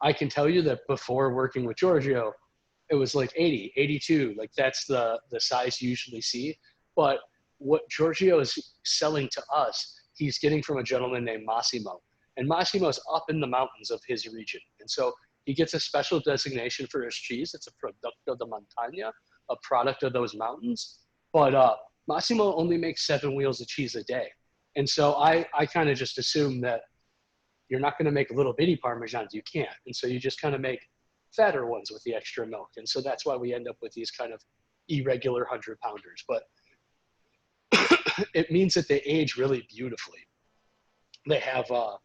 I can tell you that before working with Giorgio, it was like 80, 82. Like that's the size you usually see. But what Giorgio is selling to us, he's getting from a gentleman named Massimo. And Massimo's up in the mountains of his region. And so he gets a special designation for his cheese. It's a Producto de Montagna, a product of those mountains. But Massimo only makes 7 wheels of cheese a day. And so I kind of just assume that you're not going to make little bitty Parmesans. You can't. And so you just kind of make fatter ones with the extra milk. And so that's why we end up with these kind of irregular 100-pounders. But it means that they age really beautifully. They have a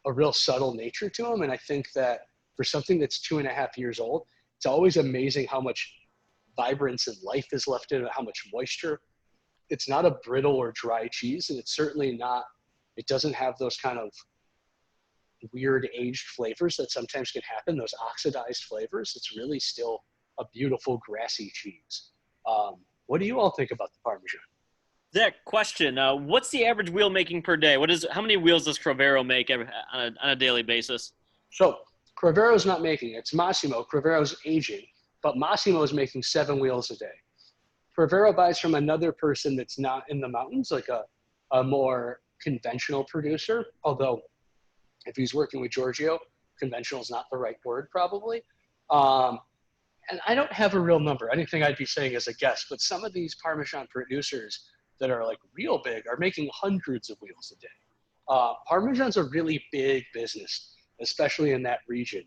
real subtle nature to them. And I think that for something that's 2.5 years old, it's always amazing how much vibrance and life is left in it, how much moisture. It's not a brittle or dry cheese, and it's certainly not, it doesn't have those kind of weird aged flavors that sometimes can happen, those oxidized flavors. It's really still a beautiful grassy cheese. What do you all think about the Parmesan?
Zach, question. What's the average wheel making per day? How many wheels does Crevero make on a daily basis?
So Crevero's not making it. It's Massimo. Crevero's aging, but Massimo is making 7 wheels a day. Crevero buys from another person that's not in the mountains, like a more conventional producer, although if he's working with Giorgio, conventional is not the right word probably. And I don't have a real number. Anything I'd be saying is a guess, but some of these Parmesan producers that are like real big are making hundreds of wheels a day. Parmesan's a really big business, especially in that region.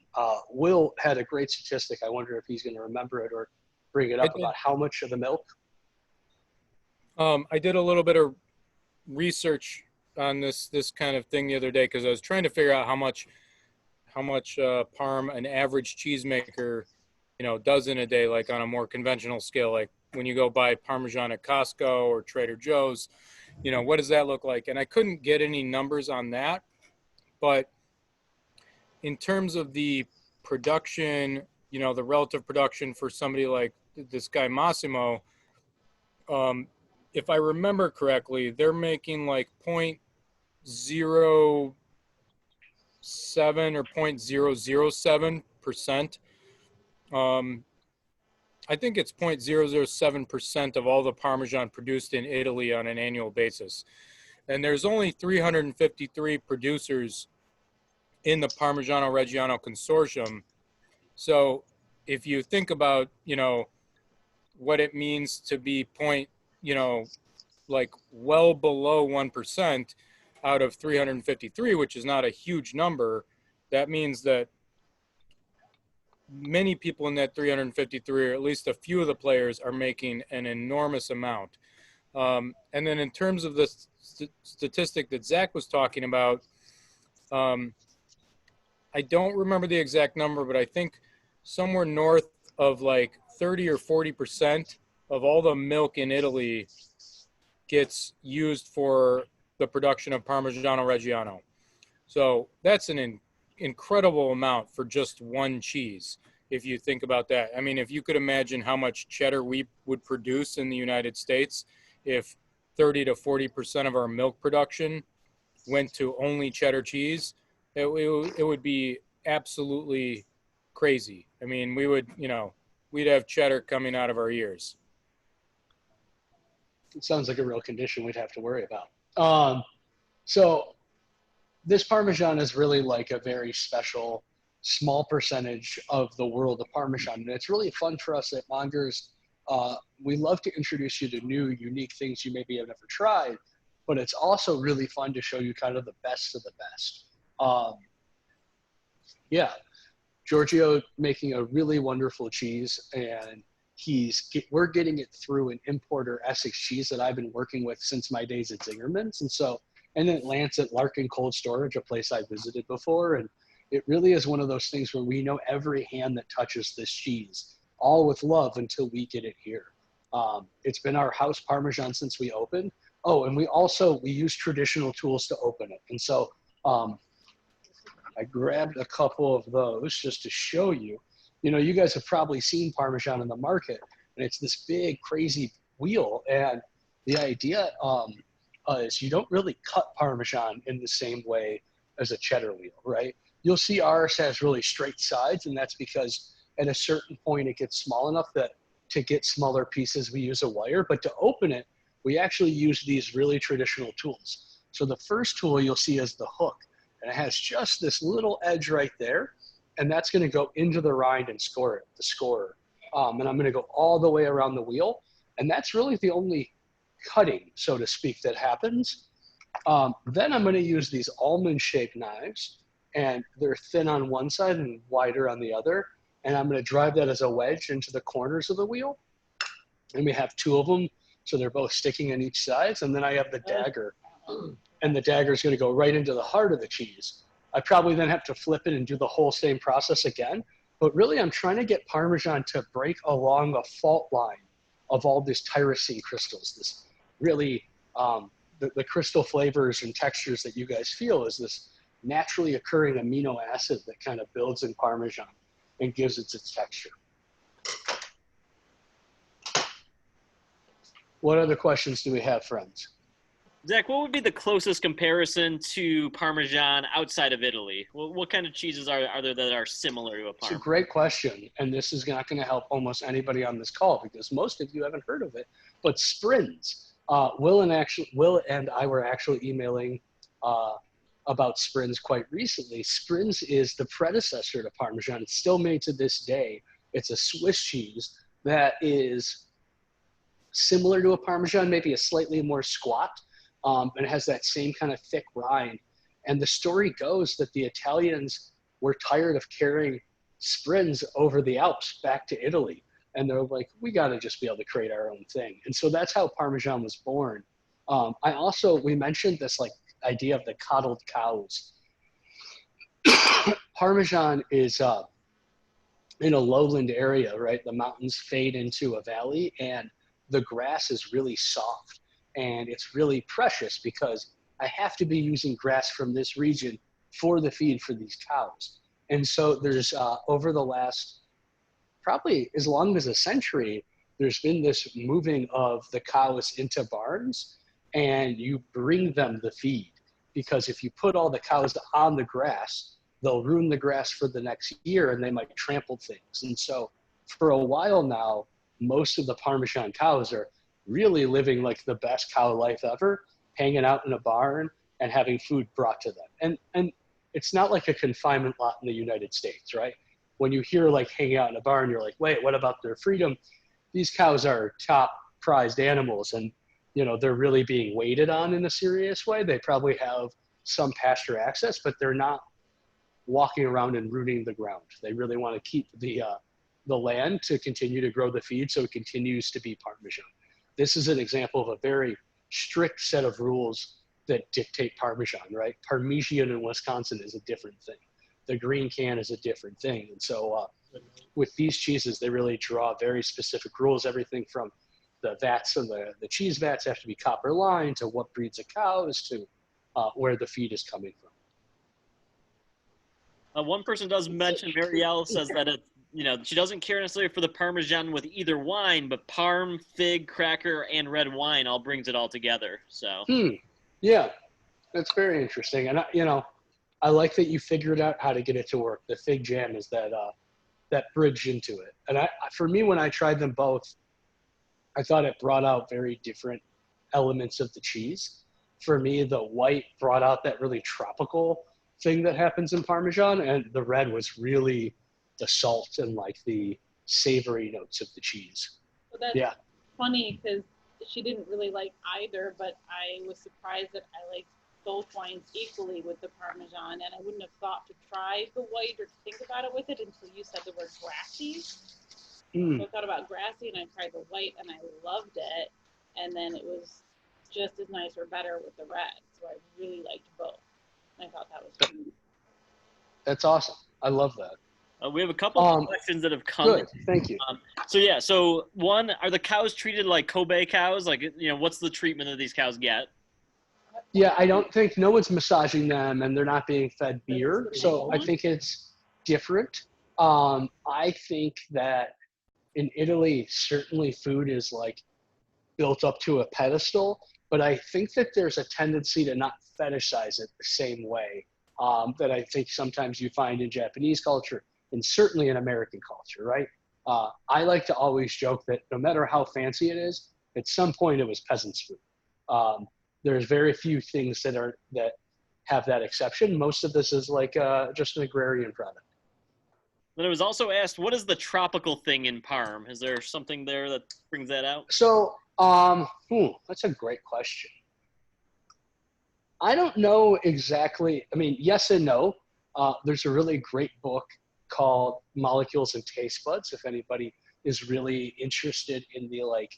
Will had a great statistic. I wonder if he's going to remember it or bring it up about how much of the milk.
I did a little bit of research on this kind of thing the other day because I was trying to figure out how much Parm an average cheesemaker does in a day, like on a more conventional scale, like when you go buy Parmesan at Costco or Trader Joe's, what does that look like? And I couldn't get any numbers on that, but in terms of the production, the relative production for somebody like this guy Massimo, if I remember correctly, they're making like 0.07 or 0.007%. I think it's 0.007% of all the Parmesan produced in Italy on an annual basis. And there's only 353 producers in the Parmigiano Reggiano consortium. So if you think about, what it means to be like well below 1% out of 353, which is not a huge number. That means that many people in that 353, or at least a few of the players, are making an enormous amount. And then in terms of the statistic that Zach was talking about, I don't remember the exact number, but I think somewhere north of like 30 or 40% of all the milk in Italy gets used for the production of Parmigiano Reggiano. So that's an incredible amount for just one cheese, if you think about that. I mean, if you could imagine how much cheddar we would produce in the United States if 30 to 40% of our milk production went to only cheddar cheese, it would be absolutely crazy. I mean, we would, we'd have cheddar coming out of our ears.
It sounds like a real condition we'd have to worry about. So this Parmesan is really like a very special, small percentage of the world of Parmesan. And it's really fun for us at Mongers. We love to introduce you to new, unique things you maybe have never tried, but it's also really fun to show you kind of the best of the best. Yeah, Giorgio making a really wonderful cheese, and we're getting it through an importer Essex cheese that I've been working with since my days at Zingerman's. And then it lands at Larkin Cold Storage, a place I visited before. And it really is one of those things where we know every hand that touches this cheese, all with love until we get it here. It's been our house Parmesan since we opened. Oh, and we use traditional tools to open it. And so I grabbed a couple of those just to show you. You guys have probably seen Parmesan in the market, and it's this big, crazy wheel. And the idea is you don't really cut Parmesan in the same way as a cheddar wheel, right? You'll see ours has really straight sides, and that's because at a certain point it gets small enough that to get smaller pieces, we use a wire. But to open it, we actually use these really traditional tools. So the first tool you'll see is the hook, and it has just this little edge right there. And that's going to go into the rind and score it, the scorer. And I'm going to go all the way around the wheel. And that's really the only cutting, so to speak, that happens. Then I'm going to use these almond-shaped knives, and they're thin on one side and wider on the other. And I'm going to drive that as a wedge into the corners of the wheel. And we have two of them, so they're both sticking on each side. And then I have the dagger, and the dagger is going to go right into the heart of the cheese. I probably then have to flip it and do the whole same process again. But really, I'm trying to get Parmesan to break along a fault line of all these tyrosine crystals. This really, the crystal flavors and textures that you guys feel is this naturally occurring amino acid that kind of builds in Parmesan and gives it its texture. What other questions do we have, friends?
Zach, what would be the closest comparison to Parmesan outside of Italy? What kind of cheeses are there that are similar to a Parm?
It's a great question, and this is not going to help almost anybody on this call because most of you haven't heard of it. But Sprins, Will and I were actually emailing about Sprins quite recently. Sprins is the predecessor to Parmesan. It's still made to this day. It's a Swiss cheese that is similar to a Parmesan, maybe a slightly more squat. And it has that same kind of thick rind. And the story goes that the Italians were tired of carrying Sprins over the Alps back to Italy. And they're like, we got to just be able to create our own thing. And so that's how Parmesan was born. We mentioned this like idea of the coddled cows. Parmesan is in a lowland area, right? The mountains fade into a valley and the grass is really soft. And it's really precious because I have to be using grass from this region for the feed for these cows. And so there's over the last probably as long as a century, there's been this moving of the cows into barns and you bring them the feed. Because if you put all the cows on the grass, they'll ruin the grass for the next year and they might trample things. And so for a while now, most of the Parmesan cows are really living like the best cow life ever, hanging out in a barn and having food brought to them. And it's not like a confinement lot in the United States, right? When you hear like hanging out in a barn, you're like, wait, what about their freedom? These cows are top prized animals and they're really being waited on in a serious way. They probably have some pasture access, but they're not walking around and rooting the ground. They really want to keep the land to continue to grow the feed so it continues to be Parmesan. This is an example of a very strict set of rules that dictate Parmesan, right? Parmigiano in Wisconsin is a different thing. The green can is a different thing. And so with these cheeses, they really draw very specific rules, everything from the vats and the cheese vats have to be copper lined to what breeds of cows to where the feed is coming from.
One person does mention, Marielle says that she doesn't care necessarily for the Parmesan with either wine, but Parm, fig, cracker, and red wine all brings it all together. So.
Yeah, that's very interesting. And I like that you figured out how to get it to work. The fig jam is that bridge into it. And for me, when I tried them both, I thought it brought out very different elements of the cheese. For me, the white brought out that really tropical thing that happens in Parmesan, and the red was really the salt and like the savory notes of the cheese.
So that's funny because she didn't really like either, but I was surprised that I liked both wines equally with the Parmesan, and I wouldn't have thought to try the white or to think about it with it until you said the word grassy. So I thought about grassy, and I tried the white, and I loved it, and then it was just as nice or better with the red, so I really liked both. I thought that was good.
That's awesome. I love that.
We have a couple of questions that have come.
Good, thank you.
So one, are the cows treated like Kobe cows? Like, what's the treatment that these cows get?
Yeah, I don't think no one's massaging them and they're not being fed beer. So I think it's different. I think that in Italy, certainly food is like built up to a pedestal, but I think that there's a tendency to not fetishize it the same way that I think sometimes you find in Japanese culture and certainly in American culture, right? I like to always joke that no matter how fancy it is, at some point it was peasants' food. There's very few things that have that exception. Most of this is like just an agrarian product.
Then it was also asked, what is the tropical thing in Parm? Is there something there that brings that out?
So, that's a great question. I don't know exactly. I mean, yes and no. There's a really great book called Molecules and Taste Buds, if anybody is really interested in the like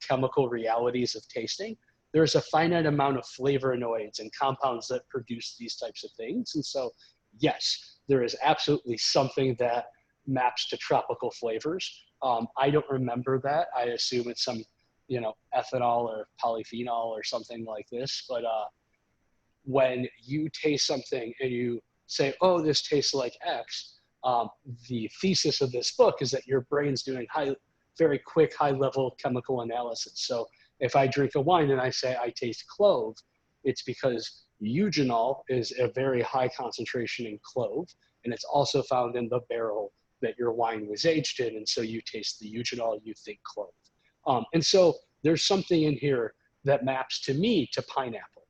chemical realities of tasting. There's a finite amount of flavonoids and compounds that produce these types of things. And so, yes, there is absolutely something that maps to tropical flavors. I don't remember that. I assume it's some, ethanol or polyphenol or something like this. But when you taste something and you say, oh, this tastes like X, the thesis of this book is that your brain's doing very quick, high-level chemical analysis. So if I drink a wine and I say I taste clove, it's because eugenol is a very high concentration in clove, and it's also found in the barrel that your wine was aged in, and so you taste the eugenol, you think clove. And so there's something in here that maps to me to pineapple.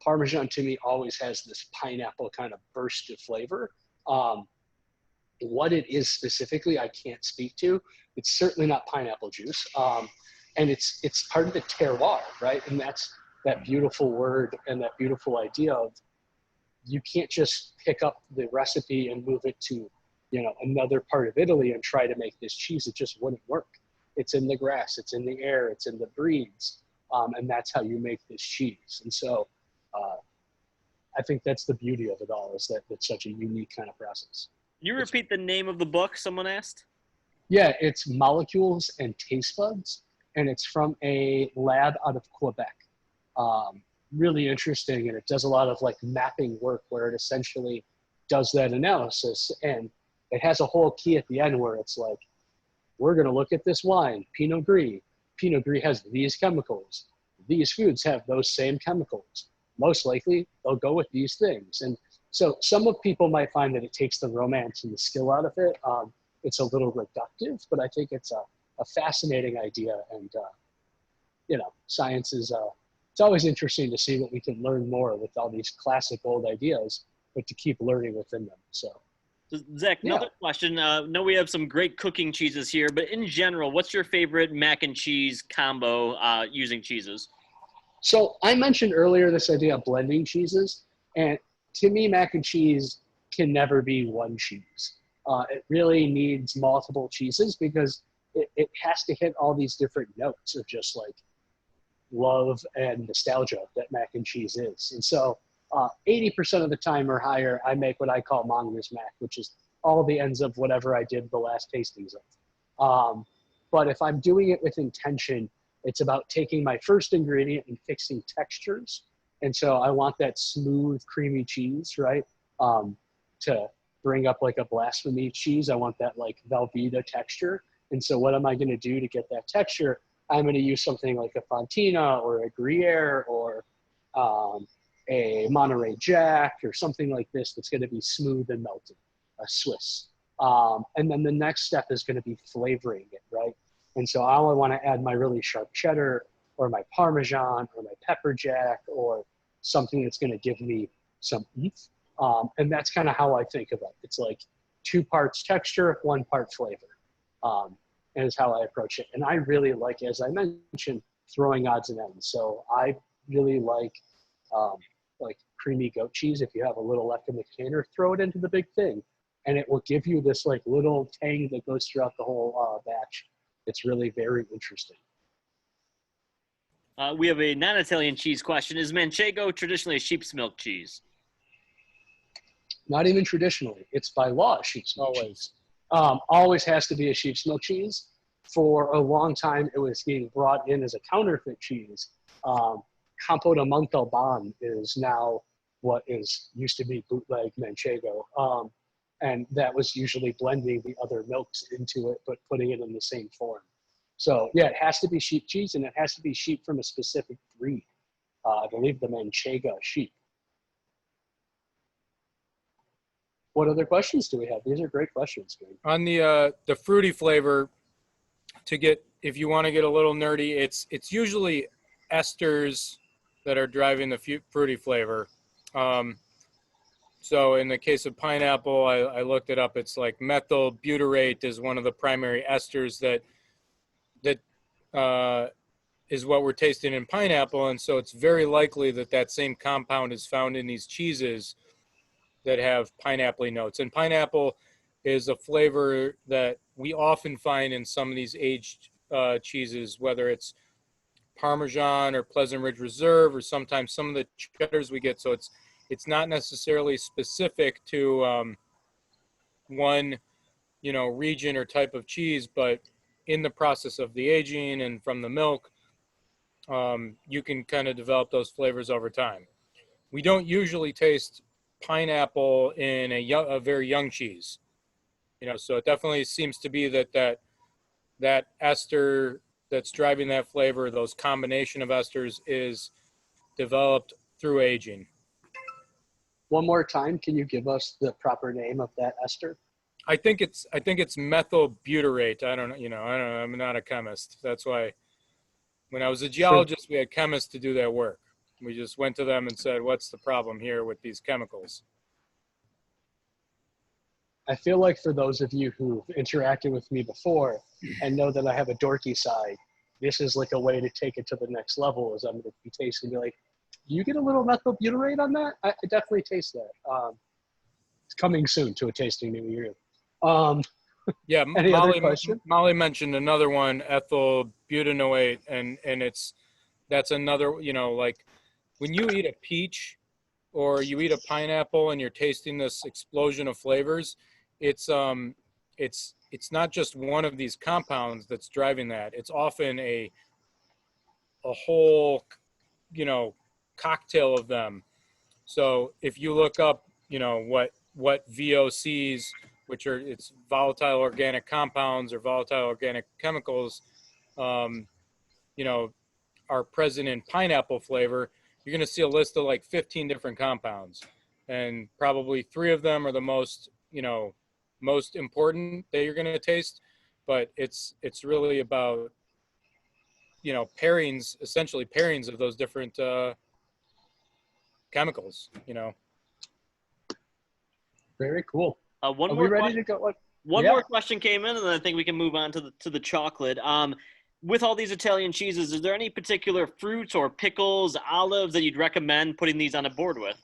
Parmesan to me always has this pineapple kind of burst of flavor. What it is specifically, I can't speak to. It's certainly not pineapple juice. And it's part of the terroir, right? And that's that beautiful word and that beautiful idea of you can't just pick up the recipe and move it to, another part of Italy and try to make this cheese. It just wouldn't work. It's in the grass, it's in the air, it's in the breeds, and that's how you make this cheese. And so I think that's the beauty of it all, is that it's such a unique kind of process.
Can you repeat the name of the book, someone asked?
Yeah, it's Molecules and Taste Buds, and it's from a lab out of Quebec. Really interesting, and it does a lot of like mapping work where it essentially does that analysis, and it has a whole key at the end where it's like, we're going to look at this wine, Pinot Gris. Pinot Gris has these chemicals. These foods have those same chemicals. Most likely, they'll go with these things. And so some of people might find that it takes the romance and the skill out of it. It's a little reductive, but I think it's a fascinating idea. And, science is, it's always interesting to see what we can learn more with all these classic old ideas, but to keep learning within them. So
Zach, another question. Know we have some great cooking cheeses here, but in general, what's your favorite mac and cheese combo using cheeses?
So I mentioned earlier this idea of blending cheeses, and to me, mac and cheese can never be one cheese. It really needs multiple cheeses because it has to hit all these different notes of just like love and nostalgia that mac and cheese is. And so 80% of the time or higher, I make what I call Mongers mac, which is all the ends of whatever I did the last tastings of. But if I'm doing it with intention, it's about taking my first ingredient and fixing textures. And so I want that smooth, creamy cheese, right? To bring up like a blasphemy cheese, I want that like Velveeta texture. And so what am I gonna do to get that texture? I'm gonna use something like a Fontina or a Gruyere or a Monterey Jack or something like this that's gonna be smooth and melted, a Swiss. And then the next step is gonna be flavoring it, right? And so I want to add my really sharp cheddar or my Parmesan or my pepper jack or something that's going to give me some oomph. And that's kind of how I think of it. It's like 2 parts texture, 1 part flavor, and is how I approach it. And I really like, as I mentioned, throwing odds and ends. So I really like creamy goat cheese. If you have a little left in the container, throw it into the big thing. And it will give you this like little tang that goes throughout the whole batch. It's really very interesting.
We have a non-Italian cheese question. Is Manchego traditionally a sheep's milk cheese?
Not even traditionally. It's by law sheep's milk cheese. Always has to be a sheep's milk cheese. For a long time, it was being brought in as a counterfeit cheese. Campo de Montalban is now what used to be bootleg Manchego. And that was usually blending the other milks into it, but putting it in the same form. So yeah, it has to be sheep cheese, and it has to be sheep from a specific breed. I believe the Manchego sheep. What other questions do we have? These are great questions, Greg.
On the fruity flavor, if you want to get a little nerdy, it's usually esters that are driving the fruity flavor. So in the case of pineapple, I looked it up. It's like methyl butyrate is one of the primary esters that is what we're tasting in pineapple. And so it's very likely that same compound is found in these cheeses that have pineapple notes. And pineapple is a flavor that we often find in some of these aged cheeses, whether it's Parmesan or Pleasant Ridge Reserve, or sometimes some of the cheddars we get. So it's not necessarily specific to one, region or type of cheese, but in the process of the aging and from the milk, you can kind of develop those flavors over time. We don't usually taste pineapple in a very young cheese, so it definitely seems to be that ester that's driving that flavor, those combination of esters, is developed through aging.
One more time, can you give us the proper name of that ester?
I think it's methyl butyrate. I don't know. I'm not a chemist. That's why when I was a geologist, we had chemists to do that work. We just went to them and said, what's the problem here with these chemicals?
I feel like for those of you who've interacted with me before and know that I have a dorky side, this is like a way to take it to the next level, is I'm going to be tasting and be like, do you get a little methyl butyrate on that? I definitely taste that. It's coming soon to a tasting near you.
Yeah,
any other question?
Molly mentioned another one, ethyl butanoate, and that's another, like when you eat a peach or you eat a pineapple and you're tasting this explosion of flavors, it's not just one of these compounds that's driving that. It's often a whole, cocktail of them. So if you look up, what VOCs, which are it's volatile organic compounds or volatile organic chemicals, are present in pineapple flavor, you're going to see a list of like 15 different compounds, and probably 3 of them are the most important that you're going to taste. But it's really about essentially pairings of those different chemicals.
Very cool.
One
Are
more
we ready
question.
to go?
One more question came in, and then I think we can move on to the chocolate. with all these Italian cheeses, is there any particular fruits or pickles, olives that you'd recommend putting these on a board with?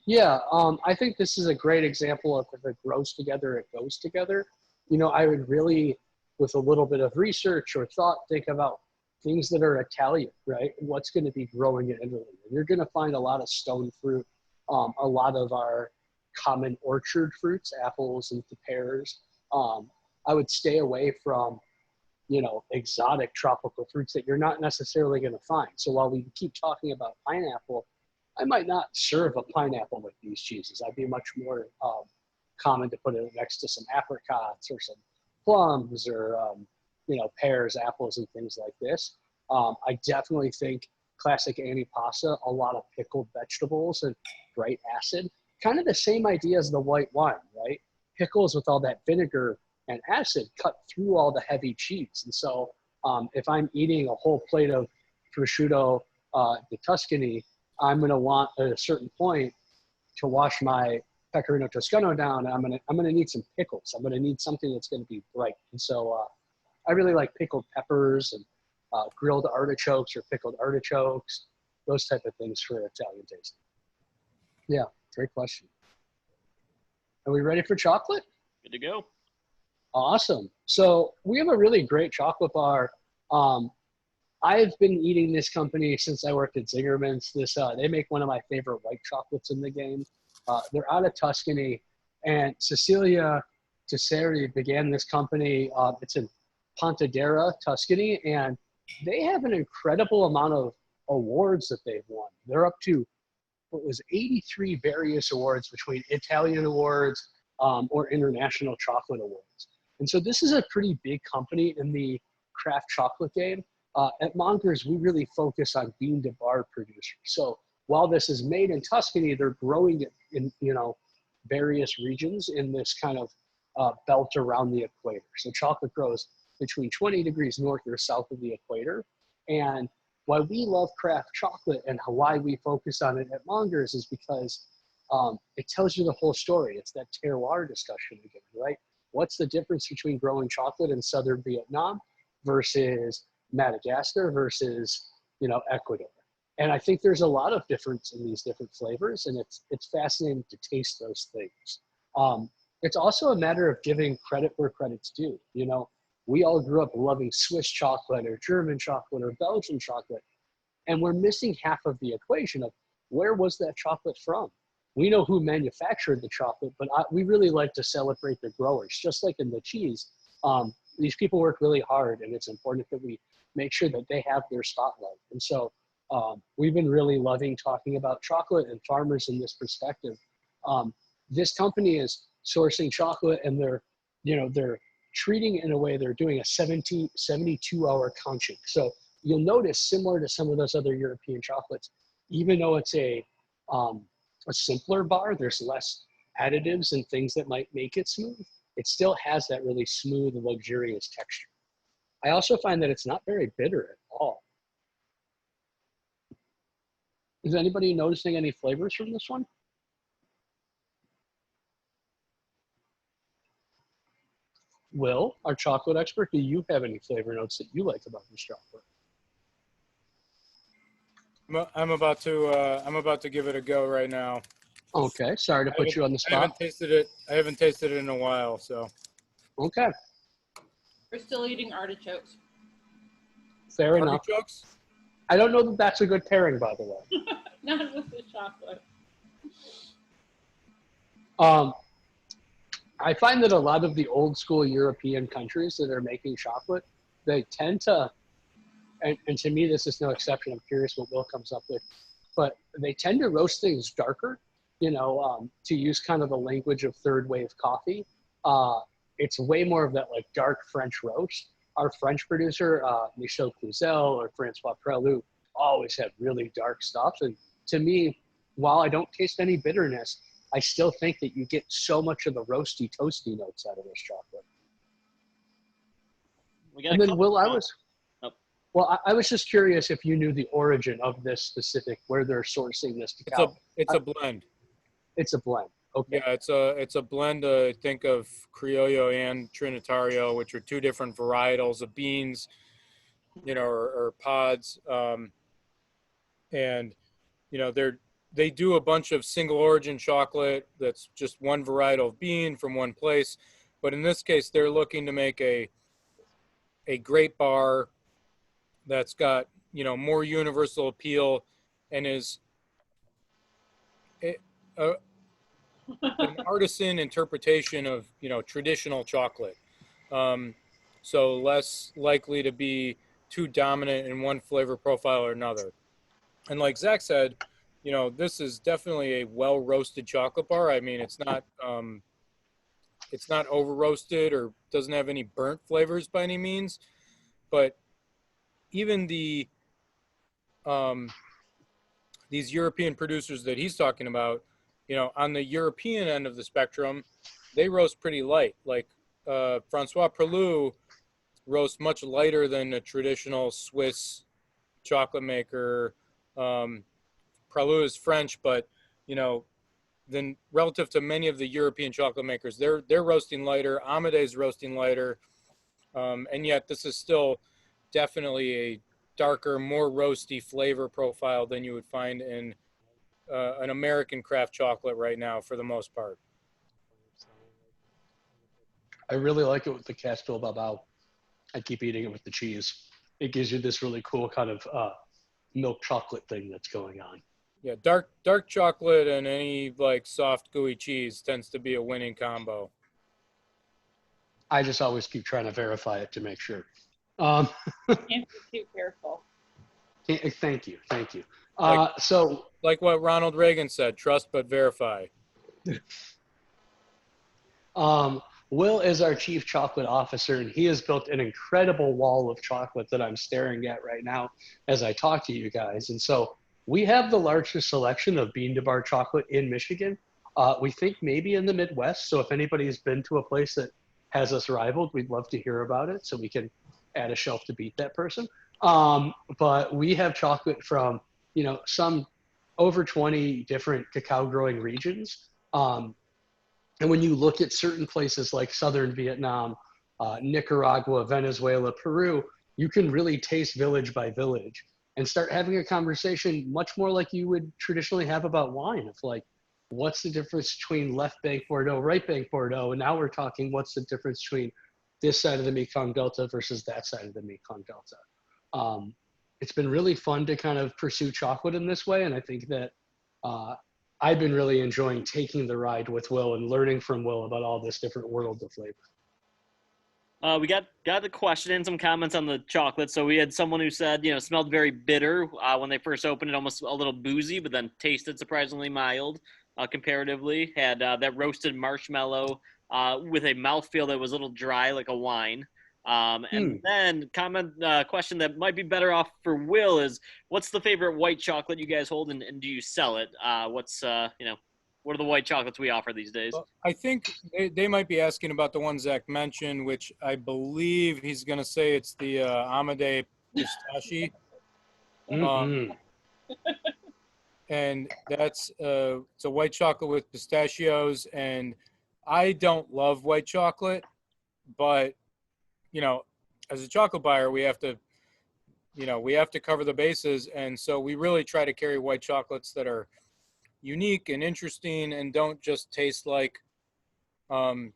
Yeah, I think this is a great example of if it grows together, it goes together. I would really, with a little bit of research or thought, think about things that are Italian, right? What's going to be growing in Italy? And you're going to find a lot of stone fruit, a lot of our common orchard fruits, apples and pears. I would stay away from, exotic tropical fruits that you're not necessarily going to find. So while we keep talking about pineapple, I might not serve a pineapple with these cheeses. I'd be much more common to put it next to some apricots or some plums or, pears, apples, and things like this. I definitely think classic antipasta, a lot of pickled vegetables and bright acid, kind of the same idea as the white wine, right? Pickles with all that vinegar and acid cut through all the heavy cheese. And so if I'm eating a whole plate of prosciutto di Tuscany, I'm going to want at a certain point to wash my Pecorino Toscano down, and I'm gonna need some pickles. I'm gonna need something that's going to be bright. And so I really like pickled peppers and grilled artichokes or pickled artichokes, those type of things for Italian taste. Yeah, great question. Are we ready for chocolate?
Good to go.
Awesome. So we have a really great chocolate bar. I've been eating this company since I worked at Zingerman's. They make one of my favorite white chocolates in the game. They're out of Tuscany, and Cecilia Tesseri began this company. It's in Pontedera, Tuscany, and they have an incredible amount of awards that they've won. They're up to, 83 various awards between Italian awards or international chocolate awards. And so this is a pretty big company in the craft chocolate game. At Mongers, we really focus on bean to bar producers. So while this is made in Tuscany, they're growing it in, various regions in this kind of belt around the equator. So chocolate grows between 20 degrees north or south of the equator. And why we love craft chocolate and why we focus on it at Mongers is because it tells you the whole story. It's that terroir discussion again, right? What's the difference between growing chocolate in southern Vietnam versus Madagascar versus, Ecuador? And I think there's a lot of difference in these different flavors, and it's fascinating to taste those things. It's also a matter of giving credit where credit's due. We all grew up loving Swiss chocolate or German chocolate or Belgian chocolate, and we're missing half of the equation of where was that chocolate from? We know who manufactured the chocolate, but we really like to celebrate the growers. Just like in the cheese, these people work really hard, and it's important that we make sure that they have their spotlight. And so we've been really loving talking about chocolate and farmers in this perspective. This company is sourcing chocolate, and they're treating it in a way, they're doing a 72-hour conching. So you'll notice, similar to some of those other European chocolates, even though it's a simpler bar, there's less additives and things that might make it smooth. It still has that really smooth and luxurious texture. I also find that it's not very bitter at all. Is anybody noticing any flavors from this one? Will, our chocolate expert, do you have any flavor notes that you like about this chocolate?
I'm about to give it a go right now.
Okay, sorry to put you on the
I haven't
spot.
tasted it. I haven't tasted it in a while, so.
Okay,
We're still eating artichokes.
fair enough.
Artichokes?
I don't know that that's a good pairing, by the way.
Not with the chocolate.
I find that a lot of the old school European countries that are making chocolate, they tend to, and to me this is no exception, I'm curious what Will comes up with, but they tend to roast things darker, to use kind of the language of third wave coffee. It's way more of that like dark French roast. Our French producer, Michel Cluzel or Francois Prelou, always had really dark stuff. And to me, while I don't taste any bitterness, I still think that you get so much of the roasty, toasty notes out of this chocolate. And then, Will, I was just curious if you knew the origin of this specific, where they're sourcing this.
It's a blend.
It's a blend. Okay.
Yeah, it's a blend. I think of Criollo and Trinitario, which are two different varietals of beans. or pods. And, they do a bunch of single origin chocolate that's just one varietal of bean from one place. But in this case, they're looking to make a great bar that's got, more universal appeal and is an artisan interpretation of, traditional chocolate. So less likely to be too dominant in one flavor profile or another. And like Zach said, this is definitely a well roasted chocolate bar. I mean, it's not over roasted or doesn't have any burnt flavors by any means, but even these European producers that he's talking about, on the European end of the spectrum, they roast pretty light. Like Francois Prelou roasts much lighter than a traditional Swiss chocolate maker. Prelou is French, but then relative to many of the European chocolate makers, they're roasting lighter. Amade's roasting lighter, and yet this is still definitely a darker, more roasty flavor profile than you would find in an American craft chocolate right now, for the most part.
I really like it with the Castile Babao. I keep eating it with the cheese. It gives you this really cool kind of milk chocolate thing that's going on.
Yeah, dark chocolate and any like soft gooey cheese tends to be a winning combo.
I just always keep trying to verify it to make sure.
Can't be too careful.
Thank you.
So, like what Ronald Reagan said, trust but verify.
Will is our chief chocolate officer, and he has built an incredible wall of chocolate that I'm staring at right now as I talk to you guys. And so we have the largest selection of bean to bar chocolate in Michigan. We think maybe in the Midwest. So if anybody's been to a place that has us rivaled, we'd love to hear about it so we can add a shelf to beat that person. But we have chocolate from, some over 20 different cacao growing regions. And when you look at certain places like Southern Vietnam, Nicaragua, Venezuela, Peru, you can really taste village by village and start having a conversation much more like you would traditionally have about wine. Of like, what's the difference between left bank Bordeaux, right bank Bordeaux? And now we're talking, what's the difference between this side of the Mekong Delta versus that side of the Mekong Delta? It's been really fun to kind of pursue chocolate in this way. And I think that I've been really enjoying taking the ride with Will and learning from Will about all this different world of flavor.
We got the question and some comments on the chocolate. So we had someone who said, smelled very bitter when they first opened it, almost a little boozy, but then tasted surprisingly mild comparatively. Had that roasted marshmallow with a mouthfeel that was a little dry like a wine. And then question that might be better off for Will is, what's the favorite white chocolate you guys hold, and do you sell it? What are the white chocolates we offer these days?
Well, I think they might be asking about the one Zach mentioned, which I believe he's going to say it's the Amade Pistache. And that's it's a white chocolate with pistachios. And I don't love white chocolate, but as a chocolate buyer, we have to cover the bases. And so we really try to carry white chocolates that are unique and interesting and don't just taste like don't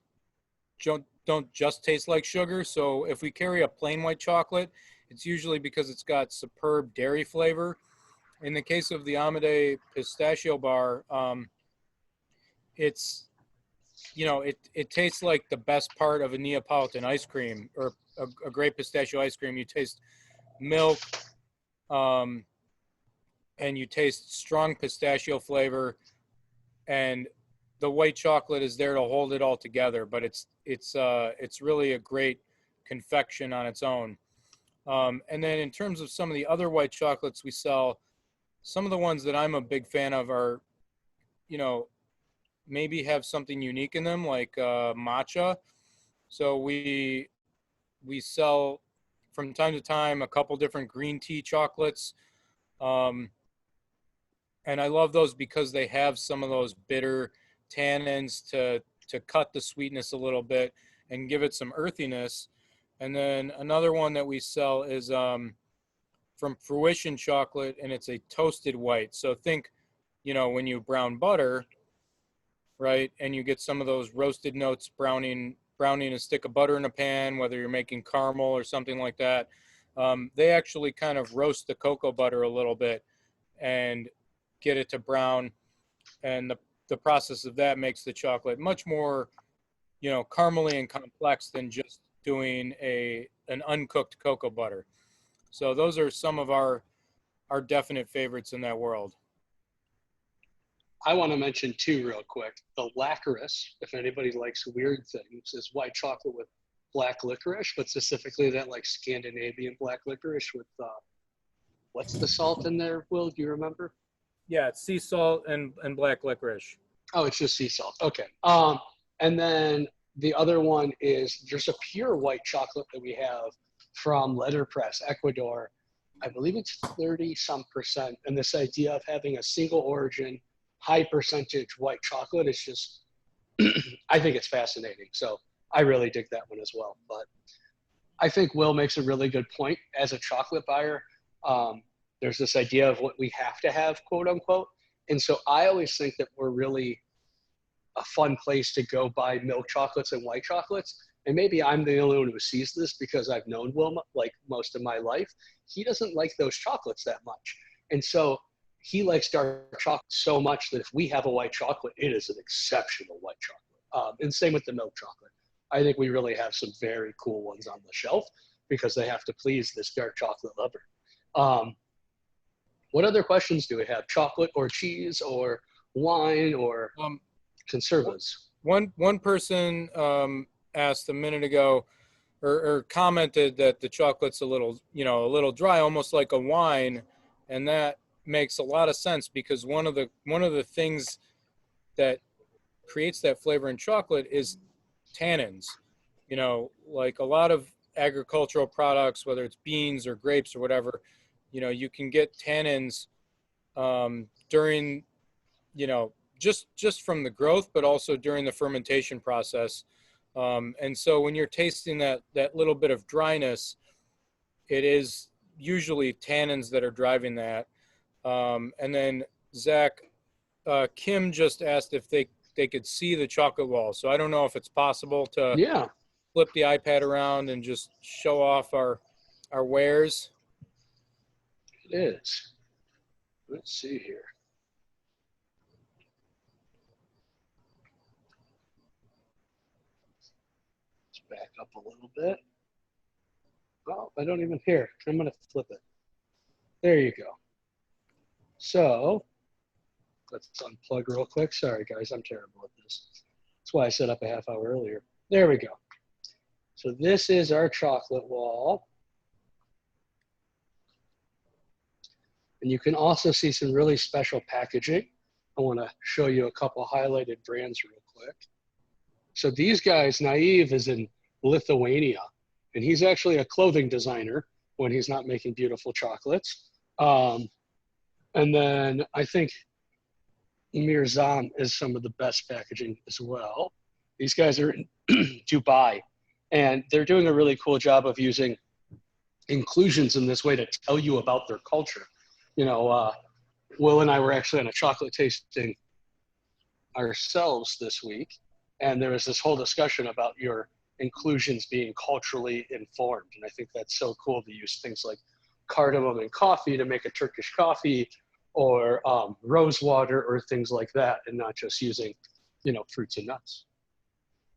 just taste like sugar. So if we carry a plain white chocolate, it's usually because it's got superb dairy flavor. In the case of the Amade pistachio bar, it's it tastes like the best part of a Neapolitan ice cream or a great pistachio ice cream. You taste milk, and you taste strong pistachio flavor, and the white chocolate is there to hold it all together. But it's really a great confection on its own. And then in terms of some of the other white chocolates we sell, some of the ones that I'm a big fan of are, maybe have something unique in them, like matcha. So we sell from time to time a couple different green tea chocolates. And I love those because they have some of those bitter tannins to cut the sweetness a little bit and give it some earthiness. And then another one that we sell is from Fruition Chocolate, and it's a toasted white. So think, when you brown butter, right, and you get some of those roasted notes browning a stick of butter in a pan, whether you're making caramel or something like that. They actually kind of roast the cocoa butter a little bit and get it to brown. And the process of that makes the chocolate much more, caramely and complex than just doing an uncooked cocoa butter. So those are some of our definite favorites in that world.
I want to mention two real quick. The licorice, if anybody likes weird things, is white chocolate with black licorice, but specifically that like Scandinavian black licorice with what's the salt in there, Will? Do you remember?
Yeah, it's sea salt and black licorice.
Oh, it's just sea salt. Okay. And then the other one is just a pure white chocolate that we have from Letterpress, Ecuador. I believe it's 30-some%. And this idea of having a single origin, high percentage white chocolate is just, I think it's fascinating. So I really dig that one as well. But I think Will makes a really good point. As a chocolate buyer, there's this idea of what we have to have, quote unquote. And so I always think that we're really a fun place to go buy milk chocolates and white chocolates. And maybe I'm the only one who sees this because I've known Will like most of my life. He doesn't like those chocolates that much. And so he likes dark chocolate so much that if we have a white chocolate, it is an exceptional white chocolate. And same with the milk chocolate. I think we really have some very cool ones on the shelf because they have to please this dark chocolate lover. What other questions do we have? Chocolate or cheese or wine or conservas?
One person asked a minute ago or commented that the chocolate's a little dry, almost like a wine, and that makes a lot of sense because one of the things that creates that flavor in chocolate is tannins. Like a lot of agricultural products, whether it's beans or grapes or whatever, you can get tannins during, just from the growth, but also during the fermentation process. And so when you're tasting that little bit of dryness, it is usually tannins that are driving that. And then Zach, Kim just asked if they could see the chocolate wall. So I don't know if it's possible to flip the iPad around and just show off our wares.
It is. Let's see here. Let's back up a little bit. Oh, I don't even hear. I'm going to flip it. There you go. So let's unplug real quick. Sorry, guys. I'm terrible at this. That's why I set up a half hour earlier. There we go. So this is our chocolate wall. And you can also see some really special packaging. I want to show you a couple highlighted brands real quick. So these guys, Naive is in Lithuania, and he's actually a clothing designer when he's not making beautiful chocolates. And then I think Mirzam is some of the best packaging as well. These guys are in Dubai, and they're doing a really cool job of using inclusions in this way to tell you about their culture. Will and I were actually on a chocolate tasting ourselves this week, and there was this whole discussion about your inclusions being culturally informed. And I think that's so cool to use things like cardamom in coffee to make a Turkish coffee, or rose water or things like that, and not just using, fruits and nuts.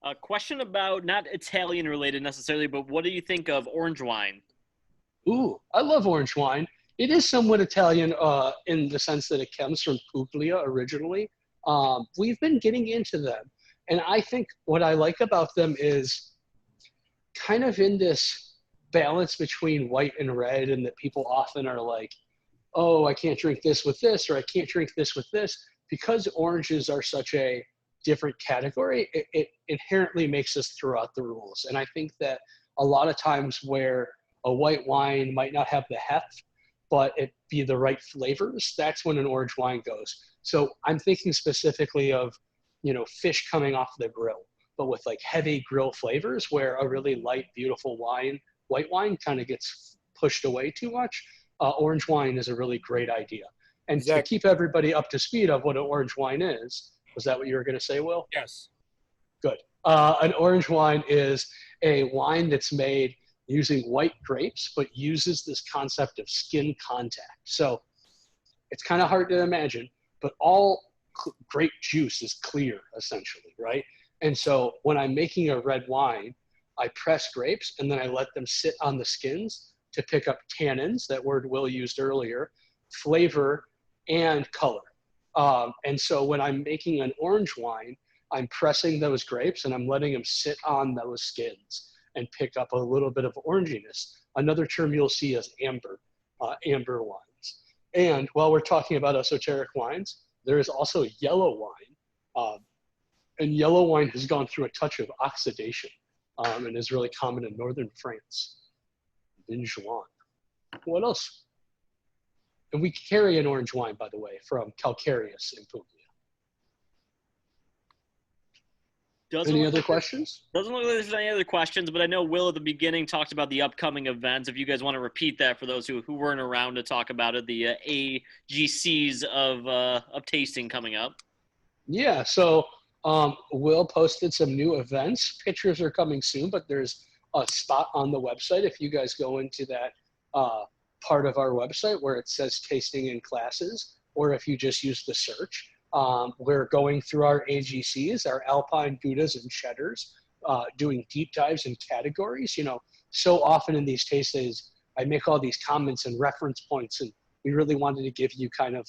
A question about, not Italian related necessarily, but what do you think of orange wine?
Ooh, I love orange wine. It is somewhat Italian in the sense that it comes from Puglia originally. We've been getting into them. And I think what I like about them is kind of in this balance between white and red, and that people often are like, oh, I can't drink this with this, or I can't drink this with this. Because oranges are such a different category, it inherently makes us throw out the rules. And I think that a lot of times where a white wine might not have the heft, but it be the right flavors, that's when an orange wine goes. So I'm thinking specifically of, fish coming off the grill, but with like heavy grill flavors, where a really light, beautiful wine, white wine, kind of gets pushed away too much. Orange wine is a really great idea. And to keep everybody up to speed of what an orange wine is, was that what you were going to say, Will?
Yes.
Good. An orange wine is a wine that's made using white grapes, but uses this concept of skin contact. So it's kind of hard to imagine, but all grape juice is clear, essentially, right? And so when I'm making a red wine, I press grapes and then I let them sit on the skins to pick up tannins, that word Will used earlier, flavor, and color. And so when I'm making an orange wine, I'm pressing those grapes and I'm letting them sit on those skins and pick up a little bit of oranginess. Another term you'll see is amber, amber wines. And while we're talking about esoteric wines, there is also yellow wine. And yellow wine has gone through a touch of oxidation and is really common in northern France. Vin Juan. What else? And we carry an orange wine, by the way, from Calcareous in Puglia. Any other questions?
Doesn't look like there's any other questions, but I know Will at the beginning talked about the upcoming events. If you guys want to repeat that for those who weren't around to talk about it, the AGCs of tasting coming up. Yeah, so Will posted some new events. Pictures are coming soon, but there's a spot on the website if you guys go into that part of our website where it says tasting and classes, or if you just use the search. We're going through our AGCs, our Alpine, Goudas, and Cheddars, doing deep dives in categories. You know, so often in these taste days, I make all these comments and reference points, and we really wanted to give you kind of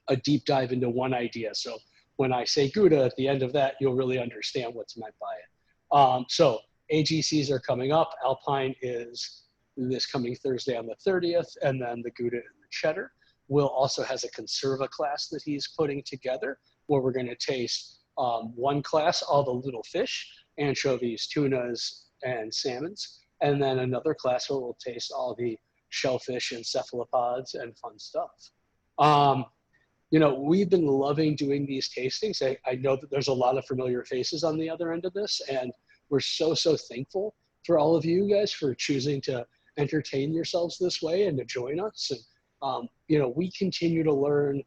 a deep dive into one idea. So when I say Gouda at the end of that, you'll really understand what's meant by it. So AGCs are coming up. Alpine is this coming Thursday on the 30th, and then the Gouda and the Cheddar. Will also has a conserva class that he's putting together where we're going to taste one class, all the little fish, anchovies, tunas, and salmons, and then another class where we'll taste all the shellfish and cephalopods and fun stuff. You know, we've been loving doing these tastings. I know that there's a lot of familiar faces on the other end of this, and we're so thankful for all of you guys for choosing to entertain yourselves this way and to join us. And you know, we continue to learn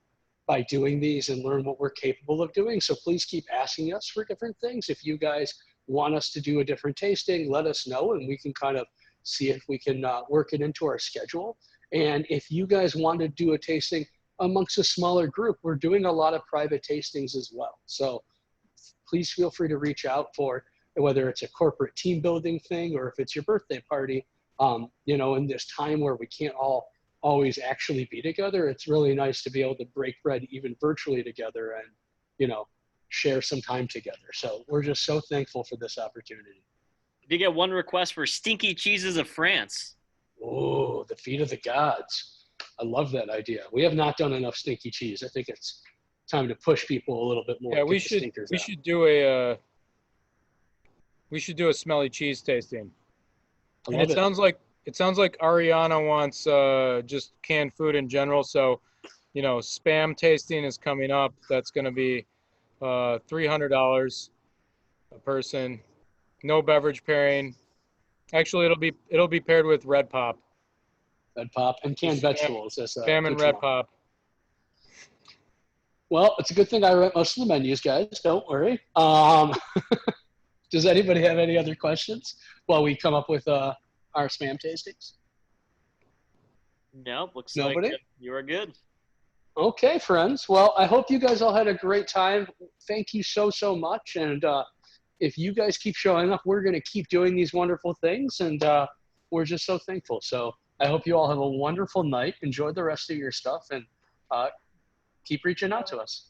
by doing these and learn what we're capable of doing. So please keep asking us for different things. If you guys want us to do a different tasting, let us know, and we can kind of see if we can work it into our schedule. And if you guys want to do a tasting amongst a smaller group, we're doing a lot of private tastings as well. So please feel free to reach out for whether it's a corporate team building thing or if it's your birthday party. You know, in this time where we can't all always actually be together, it's really nice to be able to break bread even virtually together and, you know, share some time together. So we're just so thankful for this opportunity. Did you get one request for stinky cheeses of France?
Oh, the feet of the gods. I love that idea. We have not done enough stinky cheese. I think it's time to push people a little bit more.
Yeah, we should do a smelly cheese tasting. And it sounds like Ariana wants just canned food in general. So, you know, Spam tasting is coming up. That's going to be $300 a person. No beverage pairing. Actually, it'll be paired with Red Pop.
Red Pop and canned vegetables.
Spam and Red Pop.
Well, it's a good thing I write most of the menus, guys. Don't worry. Does anybody have any other questions while we come up with our Spam tastings?
Nope, looks
Nobody?
like you are good.
Okay, friends. Well, I hope you guys all had a great time. Thank you so much. And if you guys keep showing up, we're going to keep doing these wonderful things. And we're just so thankful. So I hope you all have a wonderful night. Enjoy the rest of your stuff and keep reaching out to us.